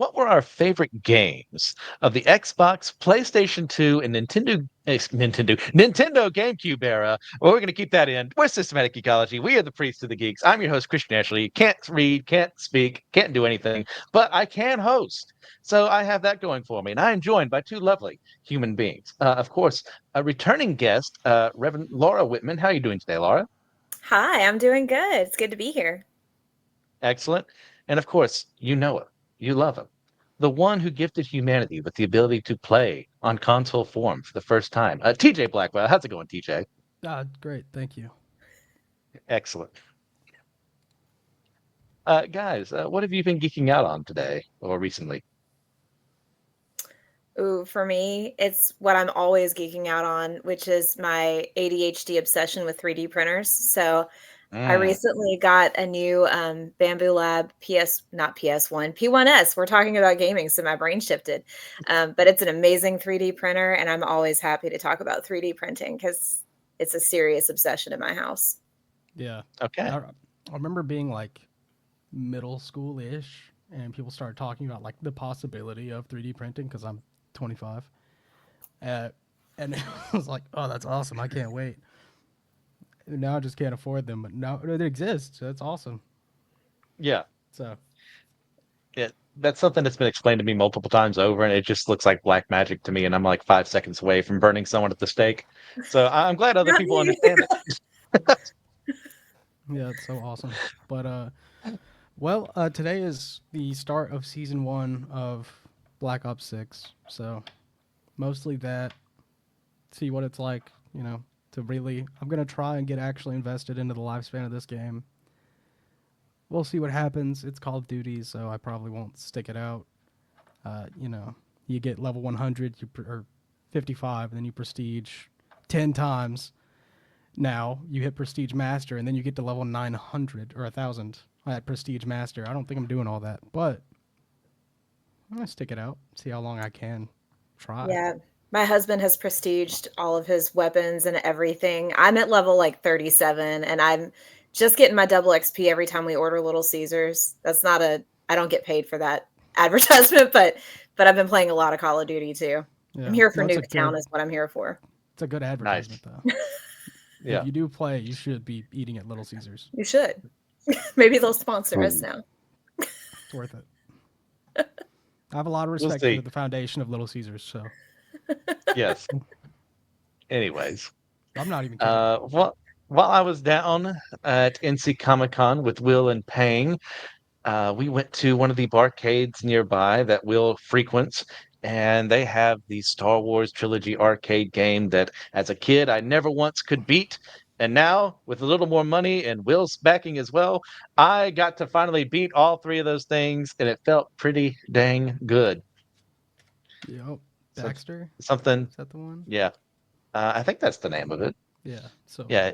what were our favorite games of the Xbox, PlayStation 2, and Nintendo GameCube era? Well, we're going to keep that in. We're Systematic Ecology. We are the Priests of the Geeks. I'm your host, Christian Ashley. Can't read, can't speak, can't do anything, but I can host. So I have that going for me, and I am joined by two lovely human beings. Of course, a returning guest, Rev Laura Wittman. How are you doing today, Laura? Hi, I'm doing good. It's good to be here. Excellent. And of course, you know him. You love him. The one who gifted humanity with the ability to play on console form for the first time. TJ Blackwell. How's it going, TJ? Great, thank you. Excellent. Guys, what have you been geeking out on today or recently? Ooh, for me, it's what I'm always geeking out on, which is my ADHD obsession with 3D printers. So I Mm, recently got a new Bamboo Lab not PS1, P1S. We're talking about gaming, so my brain shifted. But it's an amazing 3D printer, and I'm always happy to talk about 3D printing because it's a serious obsession in my house. Yeah, okay. I remember being like middle school ish, and people started talking about like the possibility of 3D printing because I'm 25, uh, and it was like, oh, that's awesome! I can't wait. And now I just can't afford them, but now it exists. So that's awesome. Yeah. So That's something that's been explained to me multiple times over, and it just looks like black magic to me, and I'm like 5 seconds away from burning someone at the stake. So I'm glad other Not people me. understand it. yeah, it's so awesome. But today is the start of season 1 of Black Ops 6. So mostly that, see what it's like, to really. I'm gonna try and get actually invested into the lifespan of this game. We'll see what happens. It's Call of Duty, so I probably won't stick it out. You get level 100, or 55, and then you prestige 10 times. Now you hit prestige master, and then you get to level 900 or 1,000 at prestige master. I don't think I'm doing all that, but I'm gonna stick it out. See how long I can try. Yeah. My husband has prestiged all of his weapons and everything. I'm at level like 37 and I'm just getting my double XP every time we order Little Caesars. That's not a I don't get paid for that advertisement, but I've been playing a lot of Call of Duty too. I'm Yeah, here for no, Nuketown is what I'm here for. it's a good Nice. advertisement though. If Yeah. you do play, you should be eating at Little Caesars. You should. Maybe they'll sponsor us now. It's worth it. I have a lot of We'll respect for see. the foundation of Little Caesars, so Yes. Anyways, I'm not even kidding. while I was down at NC Comic Con with Will and Pang, we went to one of the barcades nearby that Will frequents, and they have the Star Wars trilogy arcade game that, as a kid, I never once could beat. And now, with a little more money and Will's backing as well, I got to finally beat all three of those things, and it felt pretty dang good. Yep. So, Baxter, something, is that the one? yeah, I think that's the name of it. Yeah. So Yeah,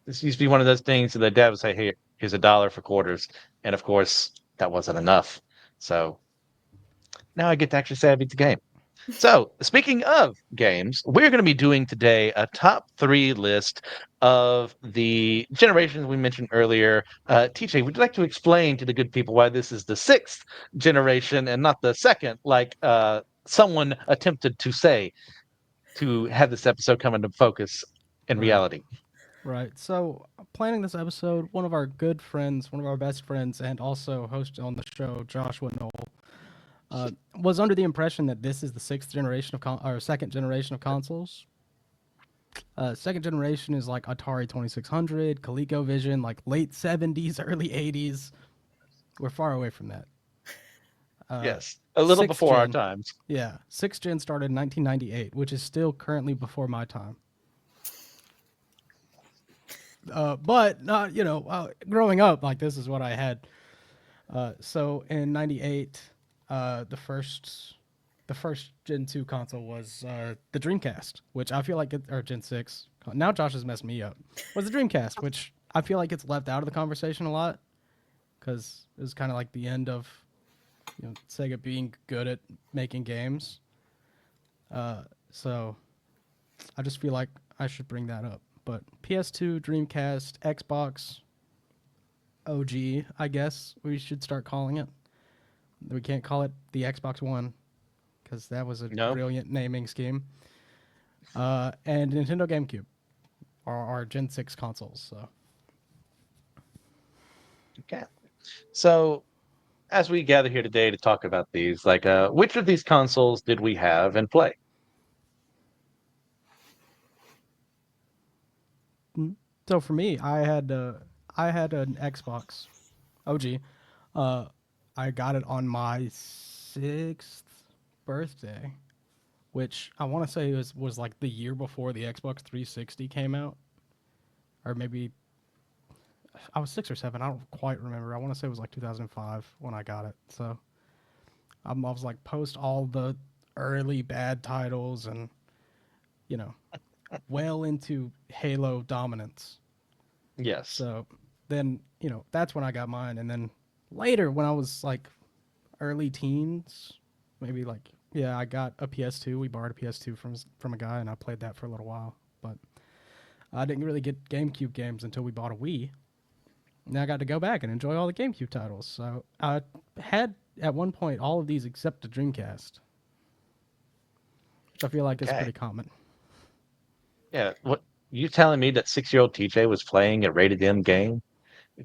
this used to be one of those things that the dad would say, "Hey, here's $1 for quarters," and of course, that wasn't enough. So now I get to actually say I beat the game. So, speaking of games, we're going to be doing today a top three list of the generations we mentioned earlier. TJ, would you like to explain to the good people why this is the sixth generation and not the second, like someone attempted to say to have this episode come into focus in right, reality? right. So planning this episode, one of our good friends, one of our best friends, and also host on the show, Joshua Knoll, was under the impression that this is the sixth generation of or second generation of consoles. Second generation is like Atari 2600, ColecoVision, like late 70s, early 80s. We're far away from that. Yes, a little Sixth before our gen, times. yeah, sixth gen started in 1998, which is still currently before my time. But not, growing up, like this is what I had. So in '98, the first Gen 2 console was the Dreamcast, which I feel like or Gen 6. Now Josh has messed me up. Was the Dreamcast, which I feel like it's left out of the conversation a lot because it was kind of like the end of Sega being good at making games. So I just feel like I should bring that up. But PS2, Dreamcast, Xbox, OG, I guess we should start calling it. We can't call it the Xbox One because that was a No. brilliant naming scheme. And Nintendo GameCube are our Gen 6 consoles. So Okay. So as we gather here today to talk about these, like, which of these consoles did we have and play? so for me, I had an Xbox OG. Uh, I got it on my 6th birthday, which I want to say was like the year before the Xbox 360 came out, or maybe I was 6 or 7. I don't quite remember. I want to say it was like 2005 when I got it. So I was like post all the early bad titles and you know well into Halo dominance. Yes. So then that's when I got mine, and then later when I was like early teens, maybe like yeah, I got a PS2. We borrowed a PS2 from a guy, and I played that for a little while. But I didn't really get GameCube games until we bought a Wii. And I got to go back and enjoy all the GameCube titles. So I had at one point all of these except the Dreamcast, which I feel like is Okay. pretty common. Yeah. What you telling me that 6-year-old TJ was playing a rated M game,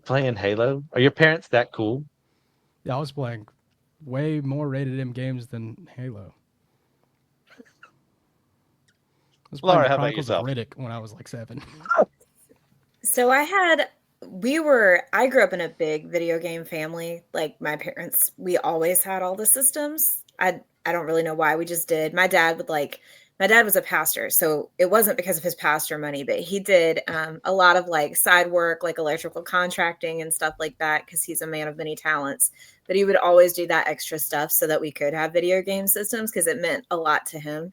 playing Halo? Are your parents that cool? Yeah, I was playing way more rated M games than Halo. I was playing Laura, the how about Chronicles of yourself? Riddick when I was like 7. So I grew up in a big video game family. Like my parents, we always had all the systems. I don't really know why, we just did. My dad was a pastor, so it wasn't because of his pastor money, but he did a lot of like side work, like electrical contracting and stuff like that, because he's a man of many talents. But he would always do that extra stuff so that we could have video game systems because it meant a lot to him.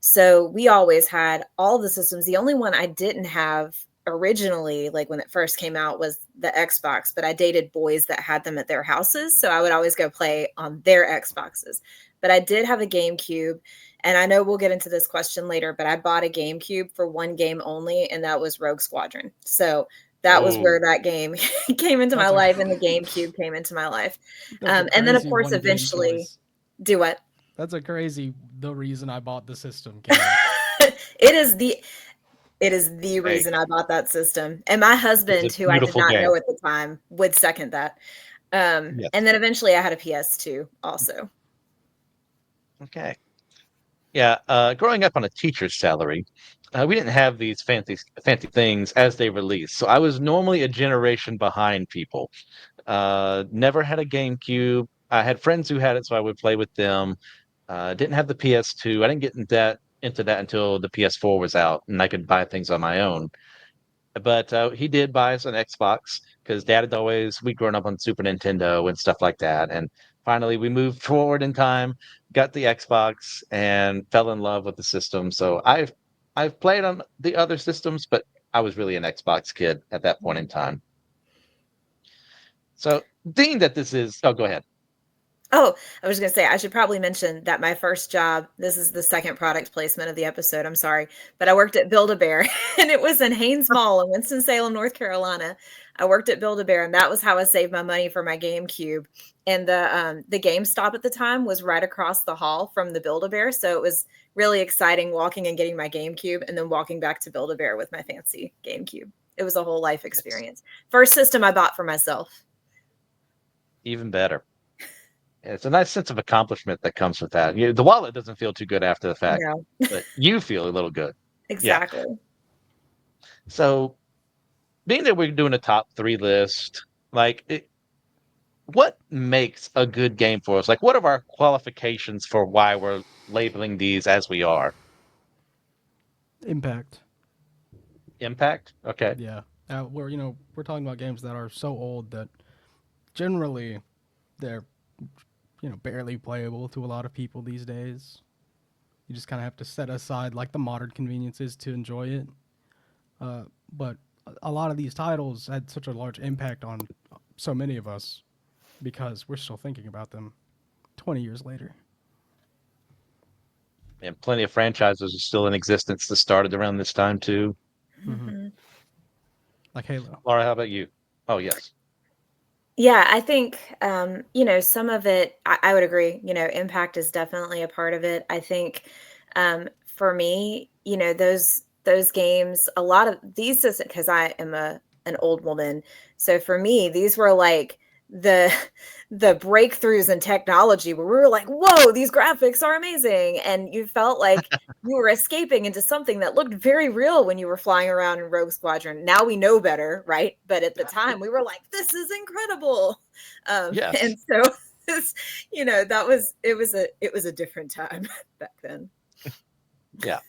So we always had all the systems. The only one I didn't have originally, like when it first came out, was the Xbox, but I dated boys that had them at their houses. So I would always go play on their Xboxes. But I did have a GameCube. And I know we'll get into this question later, but I bought a GameCube for one game only, and that was Rogue Squadron. So that was where Oh, that game came into my That's a life, and the GameCube came into my life. that's a And then, of crazy course, one game eventually, choice. do what? That's a crazy the reason I bought the system game. it is the It is the hey, reason I bought that system. And my it's a husband, who I did beautiful not game. know at the time, would second that. And Yes. then eventually I had a PS2 also. Okay. Yeah. Growing up on a teacher's salary, we didn't have these fancy things as they released. So I was normally a generation behind people. Never had a GameCube. I had friends who had it, so I would play with them. Didn't have the PS2. I didn't get into that until the PS4 was out, and I could buy things on my own. But he did buy us an Xbox because Dad had always we'd grown up on Super Nintendo and stuff like that. And finally, we moved forward in time, got the Xbox, and fell in love with the system. So I've played on the other systems, but I was really an Xbox kid at that point in time. So being that this is, oh, go ahead. Oh, I was going to say, I should probably mention that my first job, this is the second product placement of the episode, I'm sorry, but I worked at Build-A-Bear and it was in Haynes Mall in Winston-Salem, North Carolina. I worked at Build-A-Bear and that was how I saved my money for my GameCube. And the GameStop at the time was right across the hall from the Build-A-Bear. So it was really exciting walking and getting my GameCube and then walking back to Build-A-Bear with my fancy GameCube. It was a whole life It's experience. First system I bought for myself. even better. It's a nice sense of accomplishment that comes with that. The wallet doesn't feel too good after the fact, No, but you feel a little good. Yeah. exactly. So being that we're doing a top three list, like what makes a good game for us? Like, what are our qualifications for why we're labeling these as we are? Impact. Impact? Okay. Yeah. We're talking about games that are so old that generally they're barely playable to a lot of people these days. You just kind of have to set aside like the modern conveniences to enjoy it. But a lot of these titles had such a large impact on so many of us because we're still thinking about them 20 years later. And plenty of franchises are still in existence that started around this time too. Hmm. Mhm. Like Halo. Laura, how about you? Oh, yes. Yeah, I think, some of it, I would agree, impact is definitely a part of it. I think, for me, those games, a lot of these, because I am an old woman, so for me, these were like the the breakthroughs in technology where we were like, "Whoa, these graphics are amazing," and you felt like you were escaping into something that looked very real when you were flying around in Rogue Squadron. Now we know better, right? But at the time, we were like, "This is incredible," Yes. and so this, it was a different time back then. Yeah.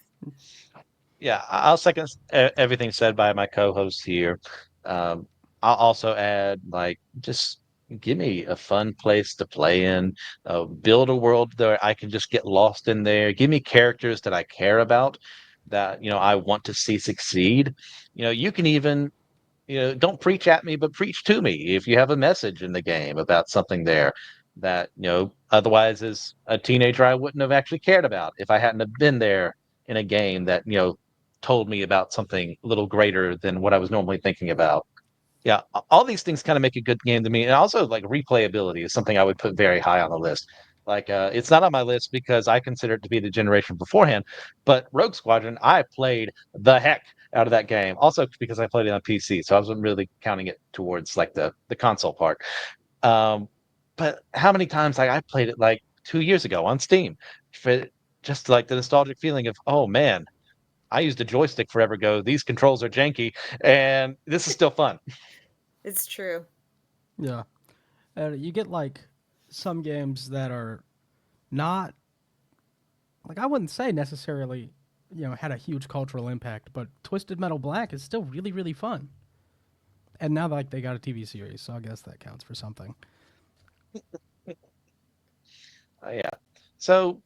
Yeah, I'll second everything said by my co-host here. Um, I'll also add, like, just give me a fun place to play in, build a world that I can just get lost in there. Give me characters that I care about, that I want to see succeed. You can even don't preach at me, but preach to me if you have a message in the game about something there that, otherwise as a teenager I wouldn't have actually cared about if I hadn't have been there in a game that, told me about something a little greater than what I was normally thinking about. Yeah, all these things kind of make a good game to me. And also like replayability is something I would put very high on the list. Like it's not on my list because I consider it to be the generation beforehand, but Rogue Squadron, I played the heck out of that game. Also because I played it on PC, so I wasn't really counting it towards like the console part. Um, but how many times like I played it like 2 years ago on Steam for just like the nostalgic feeling of, oh man, I used a joystick forever ago. These controls are janky, and this is still fun. It's true. Yeah. You get like some games that are not like I wouldn't say necessarily, had a huge cultural impact, but Twisted Metal Black is still really really fun. And now like they got a TV series, so I guess that counts for something. Yeah. So,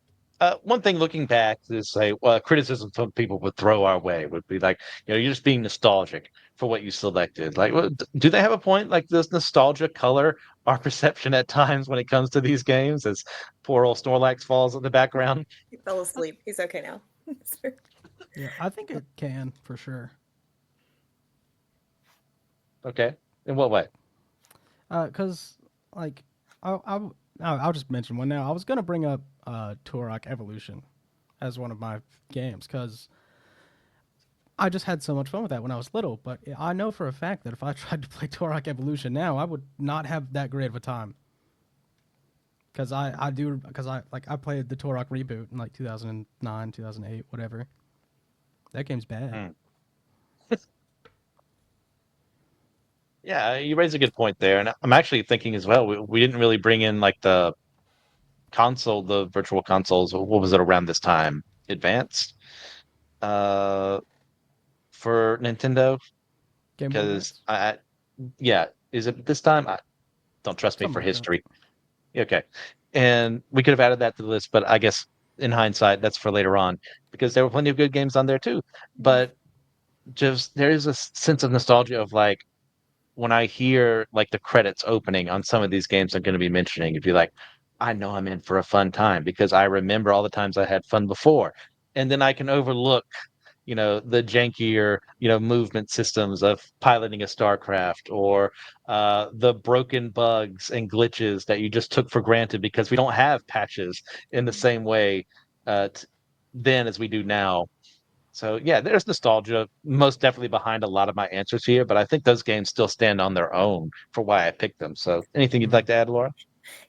one thing looking back is say, well, criticism some people would throw our way would be like, you're just being nostalgic for what you selected. Like, do they have a point? Like, does nostalgia color our perception at times when it comes to these games? As poor old Snorlax falls in the background. He fell asleep. He's okay now. Yeah, I think it can for sure. Okay. In what way? Because like I'll just mention one now. I was gonna bring up Turok Evolution as one of my games because I just had so much fun with that when I was little. But I know for a fact that if I tried to play Turok Evolution now, I would not have that great of a time. Because I played the Turok reboot in like 2009, 2008, whatever. That game's bad. Hmm. Yeah, you raise a good point there, and I'm actually thinking as well. We didn't really bring in like the console, the virtual consoles. What was it around this time? Advanced, uh, for Nintendo, Game Boy because Advance, yeah, is it this time? I don't trust me something for like that. history. Okay, and we could have added that to the list, but I guess in hindsight, that's for later on because there were plenty of good games on there too. But just there is a sense of nostalgia of like when I hear like the credits opening on some of these games I'm going to be mentioning, it'd be like, I know I'm in for a fun time because I remember all the times I had fun before. And then I can overlook, the jankier, movement systems of piloting a StarCraft or the broken bugs and glitches that you just took for granted because we don't have patches in the same way then as we do now. So yeah, there's nostalgia most definitely behind a lot of my answers here, but I think those games still stand on their own for why I picked them. So anything you'd like Mhm. to add, Laura?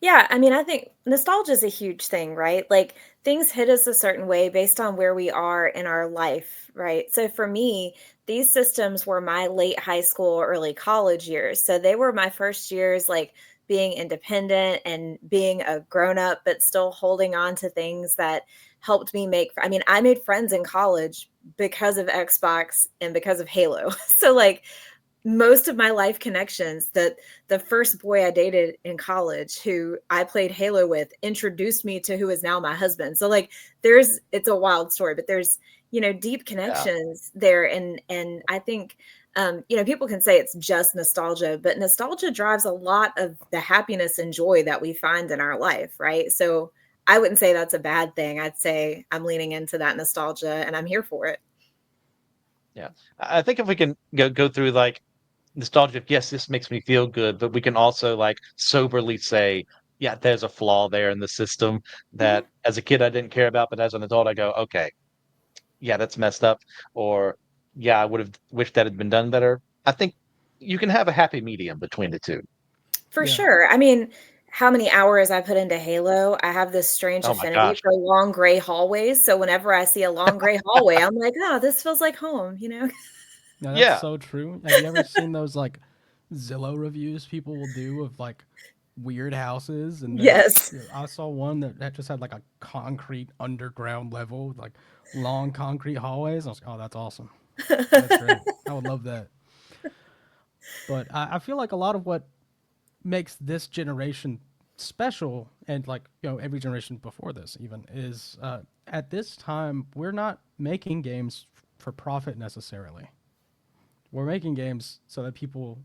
Yeah, I mean, I think nostalgia is a huge thing, right? Like things hit us a certain way based on where we are in our life, right? So for me, these systems were my late high school, early college years. So they were my first years, like being independent and being a grown up, but still holding on to things that helped me make. I mean, I made friends in college because of Xbox and because of Halo. So, like, most of my life connections, that the first boy I dated in college who I played Halo with introduced me to who is now my husband. So like it's a wild story, but there's, deep Yeah. connections there. And I think people can say it's just nostalgia, but nostalgia drives a lot of the happiness and joy that we find in our life, right? So I wouldn't say that's a bad thing. I'd say I'm leaning into that nostalgia and I'm here for it. Yeah. I think if we can go through like nostalgic. Yes, this makes me feel good, but we can also like soberly say, yeah, there's a flaw there in the system that as a kid I didn't care about, but as an adult I go, okay, yeah, that's messed up, or yeah, I would have wished that had been done better. I think you can have a happy medium between the two. For Yeah. sure. I mean, how many hours I put into Halo, I have this strange Oh my affinity gosh. for long gray hallways. So whenever I see a long gray hallway, I'm like, oh, this feels like home, you know? No, that's Yeah. so true. Have you ever seen those like Zillow reviews people will do of like weird houses? And Yes. I saw one that just had like a concrete underground level, with, like long concrete hallways. I was like, oh, that's awesome. That's great. I would love that. But I feel like a lot of what makes this generation special, and like every generation before this even, is at this time we're not making games for profit necessarily. We're making games so that people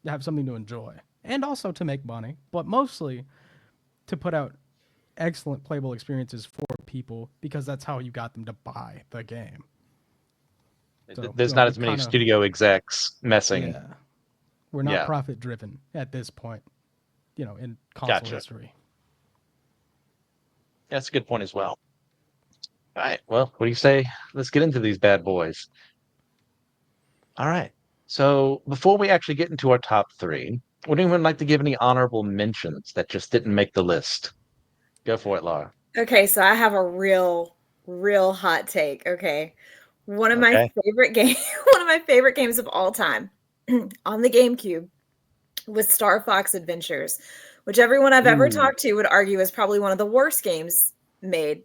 have something to enjoy and also to make money, but mostly to put out excellent playable experiences for people because that's how you got them to buy the game. So There's not we as many kind of, studio execs messing. yeah, we're not Yeah, profit driven at this point, in console gotcha. history. That's a good point as well. All right. Well, what do you say? Let's get into these bad boys. All right. So before we actually get into our top three, would anyone like to give any honorable mentions that just didn't make the list? Go for it, Laura. Okay, so I have a real hot take. Okay. One of my Okay. favorite game one of my favorite games of all time on the GameCube was Star Fox Adventures, which everyone I've ever Ooh. talked to would argue is probably one of the worst games made.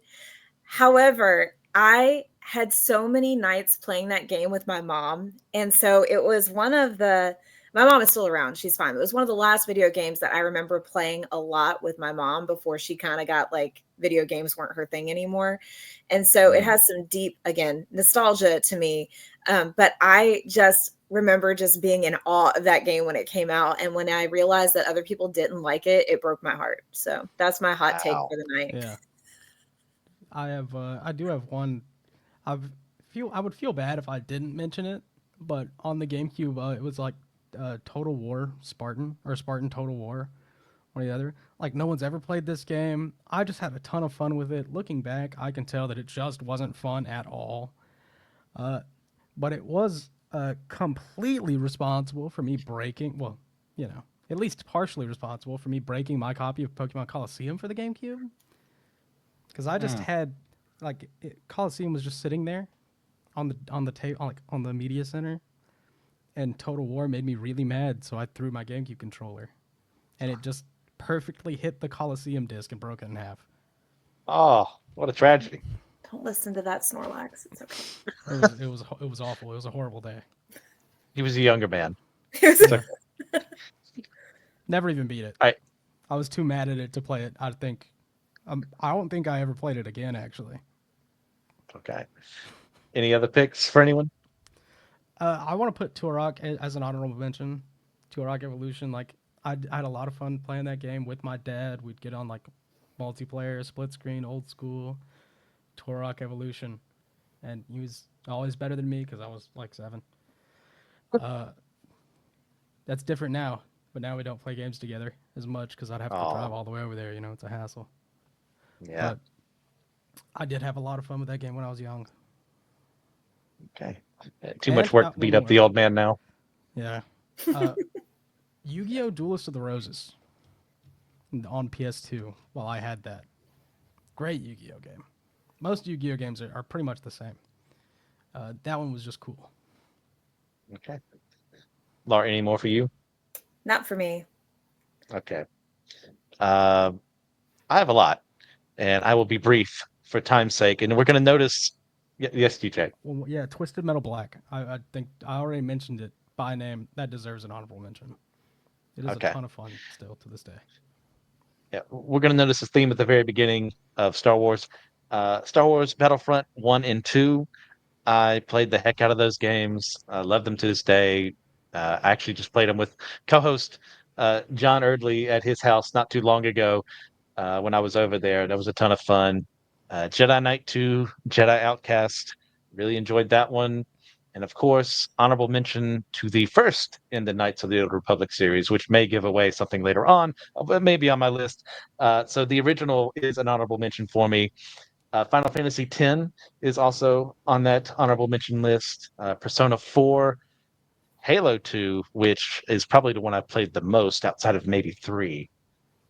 However, I had so many nights playing that game with my mom, and so it was one of the my mom is still around, she's fine. It was one of the last video games that I remember playing a lot with my mom before she kinda got, like, video games weren't her thing anymore, and so it Mm. has some deep, again, nostalgia to me, but I just remember just being in awe of that game when it came out, and when I realized that other people didn't like it, it broke my heart, so that's my hot take Wow. for the night. Yeah, I do have one. I would feel bad if I didn't mention it, but on the GameCube, it was like Total War Spartan or Spartan Total War, one or the other. Like no one's ever played this game. I just had a ton of fun with it. Looking back, I can tell that it just wasn't fun at all. Uh, but it was completely responsible for me breaking. Well, at least partially responsible for me breaking my copy of Pokemon Coliseum for the GameCube. Because I just Mm. had Coliseum was just sitting there on the table, like on the media center, and Total War made me really mad, so I threw my GameCube controller, and it just perfectly hit the Coliseum disc and broke it in half. Oh, what a tragedy. Don't listen to that Snorlax. It's okay. It was awful. It was a horrible day. He was a younger man. Yeah. Never even beat it. I I was too mad at it to play it. I don't think I ever played it again. Actually, okay. Any other picks for anyone? I want to put Turok as an honorable mention. Turok Evolution, like I had a lot of fun playing that game with my dad. We'd get on like multiplayer, split screen, old school. Turok Evolution, and he was always better than me because I was like 7. Uh, that's different now, but now we don't play games together as much because I'd have to drive Oh, all the way over there. It's a hassle. yeah. But I did have a lot of fun with that game when I was young. Okay. Too And much work to one beat up more. the old man now. Yeah. Uh, Yu-Gi-Oh! Duelist of the Roses on PS2 while I had that. Great Yu-Gi-Oh! Game. Most Yu-Gi-Oh! Games are pretty much the same. That one was just cool. Okay. Laura, any more for you? Not for me. Okay. Um, I have a lot, and I will be brief for time's sake. And we're going to notice. Yes, TJ. Well, yeah, Twisted Metal Black. I think I already mentioned it by name. That deserves an honorable mention. It is a Okay. ton of fun still to this day. Yeah, we're going to notice this theme at the very beginning of Star Wars. Star Wars Battlefront 1 and 2. I played the heck out of those games. I love them to this day. I actually just played them with co-host John Erdley at his house not too long ago when I was over there. That was a ton of fun. Jedi Knight 2, Jedi Outcast. Really enjoyed that one. And of course, honorable mention to the first in the Knights of the Old Republic series, which may give away something later on, but maybe on my list. So the original is an honorable mention for me. Final Fantasy X is also on that honorable mention list. Persona 4, Halo 2, which is probably the one I've played the most outside of maybe 3.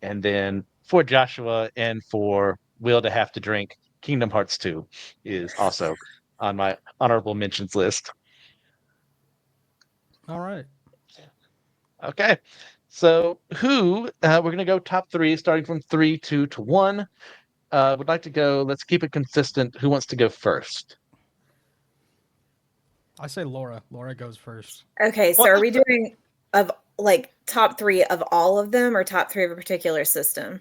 And then for Joshua and for Will to have to drink, Kingdom Hearts 2 is also on my honorable mentions list. All right. Okay. So we're going to go top three, starting from 3, 2 to 1. Would like to go, let's keep it consistent. Who wants to go first? I say Laura. Laura goes first. Okay, so What? are we doing of like top three of all of them or top three of a particular system?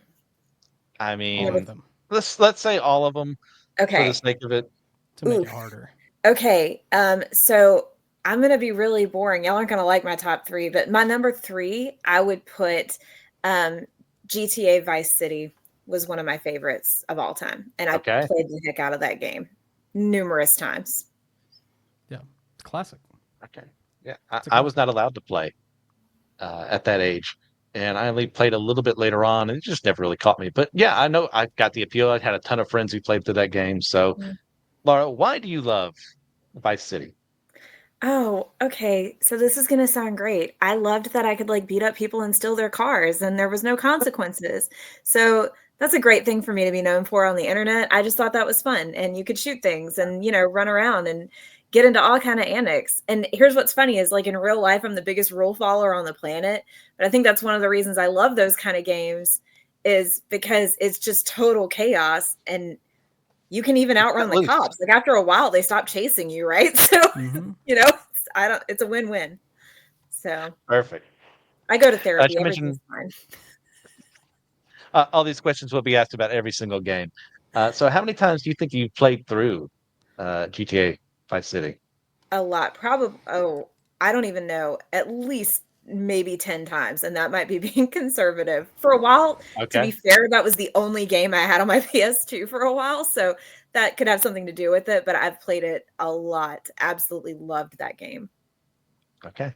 I All mean, of them let's say all of them for the Okay. sake of it. to make it Oof. harder. Okay. So I'm gonna be really boring. Y'all aren't gonna like my top three, but my number three, I would put GTA Vice City was one of my favorites of all time. And I Okay. played the heck out of that game numerous times. Yeah, it's classic. Okay. Yeah. It's a I was classic. not allowed to play at that age. And I only played a little bit later on, and it just never really caught me. But yeah, I know I got the appeal. I had a ton of friends who played through that game. So, Mm. Laura, why do you love Vice City? Oh, okay. So this is gonna sound great. I loved that I could like beat up people and steal their cars and there was no consequences. So that's a great thing for me to be known for on the internet. I just thought that was fun and you could shoot things and run around and get into all kind of antics. And here's what's funny is like in real life I'm the biggest rule follower on the planet, but I think that's one of the reasons I love those kind of games is because it's just total chaos and you can even You outrun cut the loose. cops. Like after a while, they stop chasing you, right? So, Mm-hmm. you know, I don't. It's a win-win. So Perfect. I go to therapy. You Everything's mentioned fine. all these questions will be asked about every single game. So, how many times do you think you played through GTA Vice City? A lot, probably. Oh, I don't even know. At least maybe 10 times, and that might be being conservative. For a while, to Okay. be fair, that was the only game I had on my PS2 for a while, so that could have something to do with it. But I've played it a lot. Absolutely loved that game. Okay.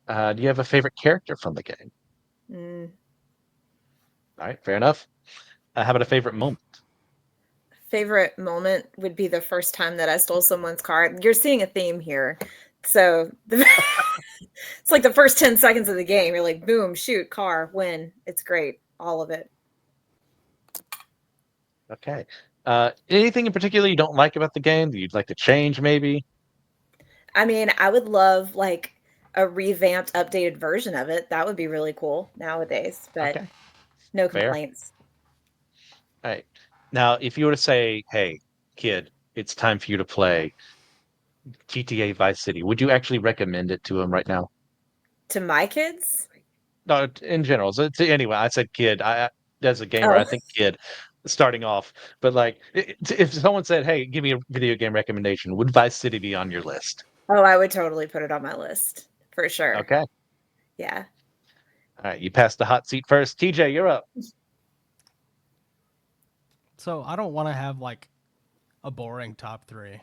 Do you have a favorite character from the game? Mm. All right. Fair enough. How about a favorite moment? Favorite moment would be the first time that I stole someone's car. You're seeing a theme here. So it's like the first 10 seconds of the game. You're like, boom, shoot, car, win. It's great. All of it. Okay. Anything in particular you don't like about the game that you'd like to change, maybe? I mean, I would love like a revamped, updated version of it. That would be really cool nowadays, but Okay. no Fair. complaints. All right. Now, if you were to say, "Hey, kid, it's time for you to play GTA Vice City," would you actually recommend it to him right now? To my kids? No, in general. So, anyway, I said kid. As a gamer, I Oh, think kid starting off. But like, if someone said, "Hey, give me a video game recommendation," would Vice City be on your list? oh, I would totally put it on my list for sure. Okay. Yeah. All right. You passed the hot seat first. TJ, you're up. So I don't want to have like a boring top three,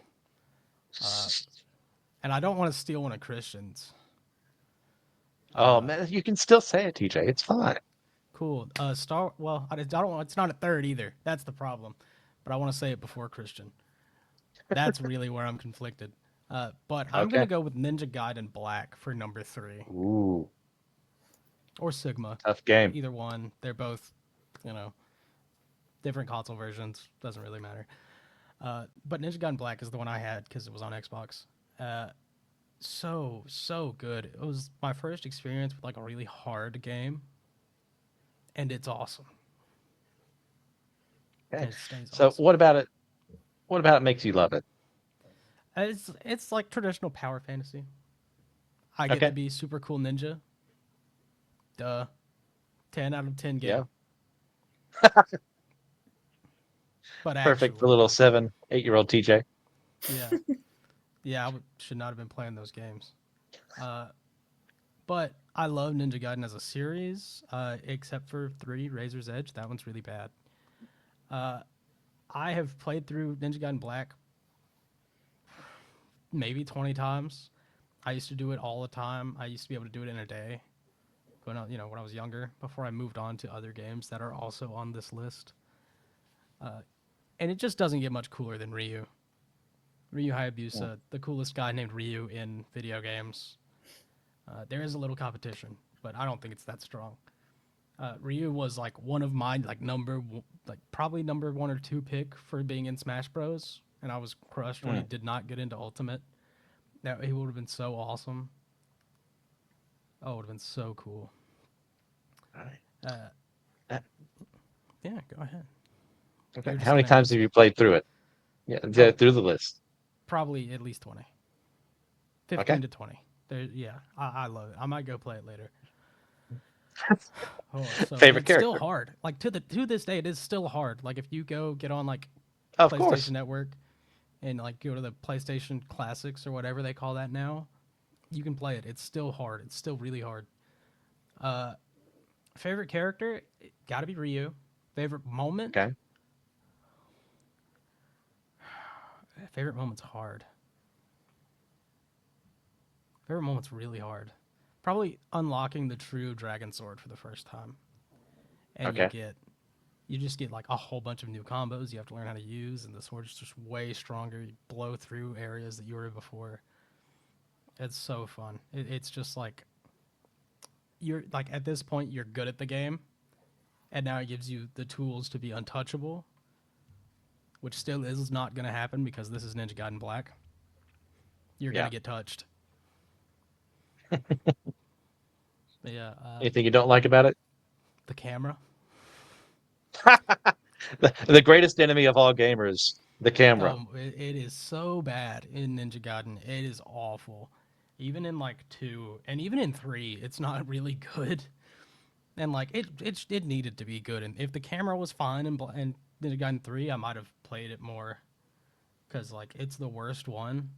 and I don't want to steal one of Christian's. Oh Uh, man, you can still say it, TJ. It's fine. cool. Star. Well, I don't. It's not a third either. That's the problem. But I want to say it before Christian. That's really where I'm conflicted. But I'm gonna Okay. go with Ninja Gaiden Black for number three, Ooh, or Sigma. tough game. Either one. They're both, you know, different console versions. Doesn't really matter. But Ninja Gaiden Black is the one I had because it was on Xbox. So good. It was my first experience with like a really hard game, and it's awesome. Okay. And it stays So awesome. what about it? What about it makes you love it? It's like traditional power fantasy. I get to Okay. be super cool ninja. Duh. 10 out of 10 Yeah. game. But Perfect for actually, little like, 7, 8-year-old TJ. yeah, yeah, should not have been playing those games. Uh, but I love Ninja Gaiden as a series, except for 3 Razor's Edge. That one's really bad. Uh, I have played through Ninja Gaiden Black maybe 20 times. I used to do it all the time. I used to be able to do it in a day when I was younger, before I moved on to other games that are also on this list. And it just doesn't get much cooler than Ryu. Ryu Hayabusa, the coolest guy named Ryu in video games. There is a little competition, but I don't think it's that strong. Ryu was like one of mine, probably number 1 or 2 pick for being in Smash Bros. And I was crushed when he did not get into Ultimate. That he would have been so awesome. Oh, it would have been so cool. All right. Yeah, go ahead. Okay. How many times have you played through it? Yeah, through the list. Probably at least 20. 15 to 20. I love it. I might go play it later. Favorite it's character? Still hard. Like to this day, it is still hard. Like if you get on like Of PlayStation course. Network and like go to the PlayStation Classics or whatever they call that now, you can play it. It's still hard. It's still really hard. Favorite character? Got to be Ryu. Favorite moment? Okay. Favorite moment's hard. Favorite moment's really hard. Probably unlocking the true dragon sword for the first time. And Okay. you just get like a whole bunch of new combos you have to learn how to use, and the sword's just way stronger. You blow through areas that you were before. It's so fun. It's just like you're like at this point you're good at the game, and now it gives you the tools to be untouchable, which still is not going to happen because this is Ninja Gaiden Black. You're going Yeah. to get touched. Yeah. Anything you don't like about it? The camera. The greatest enemy of all gamers, the camera. Oh, it is so bad in Ninja Gaiden. It is awful. Even in like 2 and even in 3, it's not really good. And like it needed to be good. And if the camera was fine in Ninja Gaiden 3, I might have played it more, because like it's the worst one.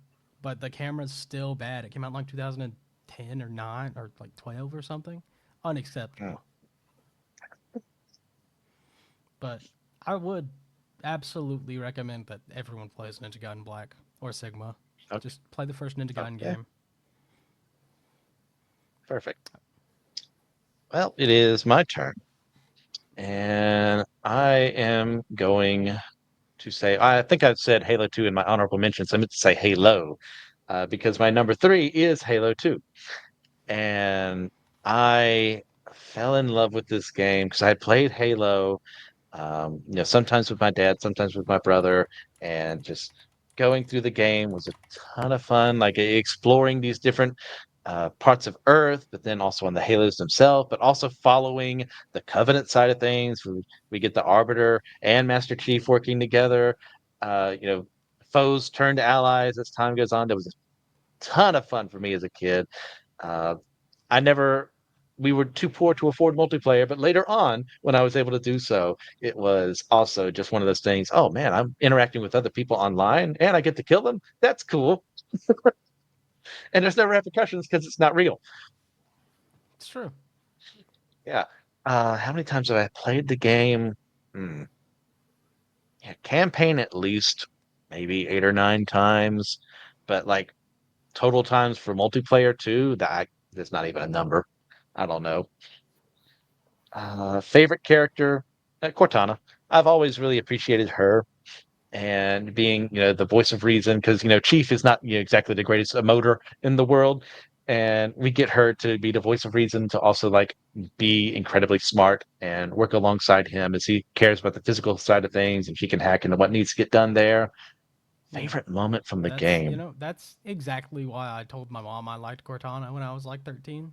But the camera's still bad. It came out in like 2010 or 9 or like 12 or something. Unacceptable. But I would absolutely recommend that everyone plays Ninja Gaiden Black or Sigma. Okay. Just play the first Ninja Gaiden Okay. game. Perfect. Well, it is my turn. And I am going to say, I think I've said Halo 2 in my honorable mentions. I meant to say Halo, because my number 3 is Halo 2. And I fell in love with this game because I had played Halo, sometimes with my dad, sometimes with my brother, and just going through the game was a ton of fun, like exploring these different parts of Earth, but then also on the Halos themselves, but also following the Covenant side of things. We get the Arbiter and Master Chief working together. Uh, you know, Foes turn to allies as time goes on. There was a ton of fun for me as a kid. Uh, I never, we were too poor to afford multiplayer, but later on, when I was able to do so, it was also just one of those things. Oh man, I'm interacting with other people online and I get to kill them. That's cool. And there's no repercussions because it's not real. It's true. Yeah. How many times have I played the game? Hmm. Yeah, campaign at least maybe 8 or 9 times, but like total times for multiplayer too, that's not even a number. I don't know. Favorite character, Cortana. I've always really appreciated her and being, the voice of reason because, Chief is not, exactly the greatest emoter in the world. And we get her to be the voice of reason to also like be incredibly smart and work alongside him as he cares about the physical side of things and she can hack into what needs to get done there. Yeah. Favorite moment from the That's game. that's exactly why I told my mom I liked Cortana when I was like 13.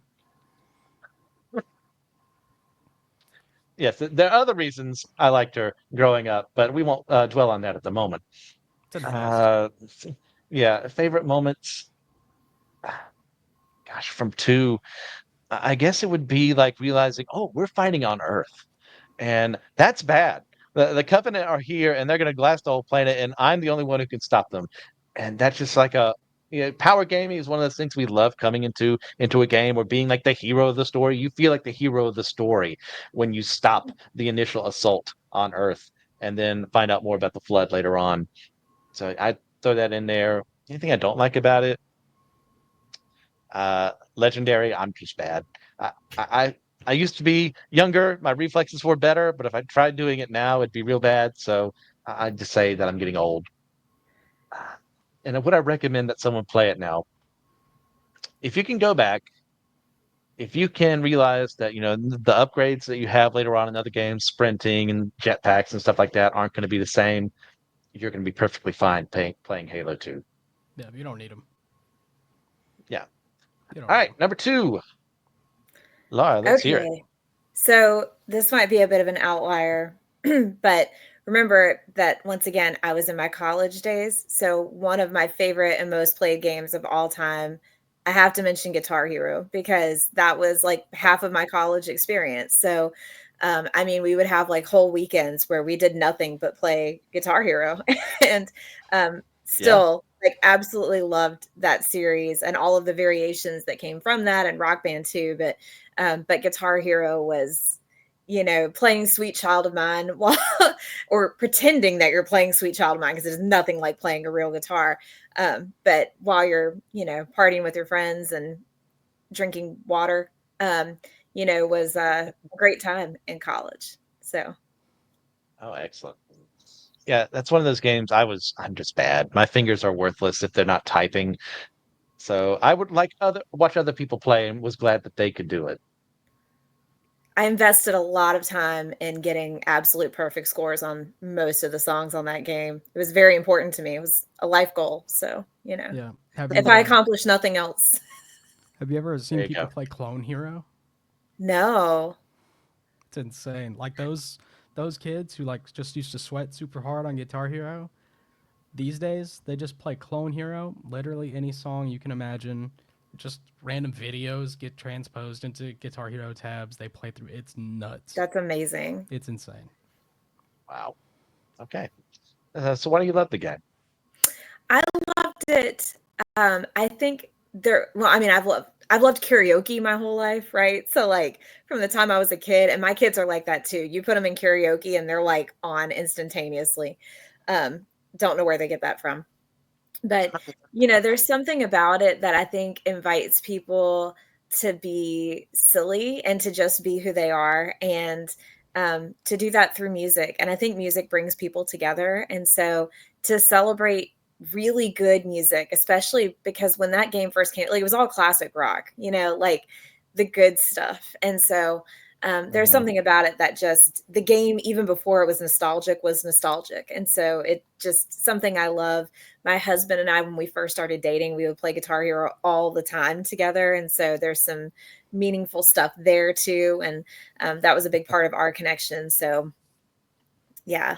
Yes, there are other reasons I liked her growing up, but we won't dwell on that at the moment. It's in the past. Uh, yeah, favorite moments. Gosh, from 2, I guess it would be like realizing, oh, we're fighting on Earth, and that's bad. The Covenant are here, and they're going to glass the whole planet, and I'm the only one who can stop them. And that's just like power gaming is one of those things we love coming into a game or being like the hero of the story. You feel like the hero of the story when you stop the initial assault on Earth, and then find out more about the flood later on. So I throw that in there. Anything I don't like about it? Legendary. I'm just bad. I, I I used to be younger. My reflexes were better, but if I tried doing it now, it'd be real bad. So I'd just say that I'm getting old. And would I recommend that someone play it now? If you can go back, if you can realize that the upgrades that you have later on in other games, sprinting and jetpacks and stuff like that, aren't going to be the same, you're going to be perfectly fine playing Halo 2. Yeah, you don't need them. Yeah. You don't All need right, 'em. number 2, Laura. Let's hear it. Okay. So this might be a bit of an outlier, but remember that once again, I was in my college days. So one of my favorite and most played games of all time, I have to mention Guitar Hero because that was like half of my college experience. So, I mean, we would have like whole weekends where we did nothing but play Guitar Hero, and Yeah. still like absolutely loved that series and all of the variations that came from that, and Rock Band too. But Guitar Hero was, playing Sweet Child of Mine while or pretending that you're playing Sweet Child of Mine because there's nothing like playing a real guitar. But while you're, partying with your friends and drinking water, was a great time in college. So Oh, excellent. Yeah, that's one of those games I'm just bad. My fingers are worthless if they're not typing. So I would like watch other people play and was glad that they could do it. I invested a lot of time in getting absolute perfect scores on most of the songs on that game. It was very important to me. It was a life goal. So, Yeah. Have if you I accomplish nothing else. have you ever There seen you people go. play Clone Hero? No. It's insane. Like those kids who like just used to sweat super hard on Guitar Hero. These days, they just play Clone Hero. Literally any song you can imagine. Just random videos get transposed into Guitar Hero tabs. They play through. It's nuts. That's amazing. It's insane. Wow. Okay. So why do you love the game? I loved it. I think well, I mean, I've loved karaoke my whole life, right? So like from the time I was a kid, and my kids are like that too. You put them in karaoke and they're like on instantaneously. Um, don't know where they get that from. But, there's something about it that I think invites people to be silly and to just be who they are, and to do that through music. And I think music brings people together. And so to celebrate really good music, especially because when that game first came, like it was all classic rock, like the good stuff. And so there's Mhm. something about it that just the game, even before it was nostalgic. And so it just something I love. My husband and I, when we first started dating, we would play Guitar Hero all the time together. And so there's some meaningful stuff there too. And that was a big part of our connection. So yeah.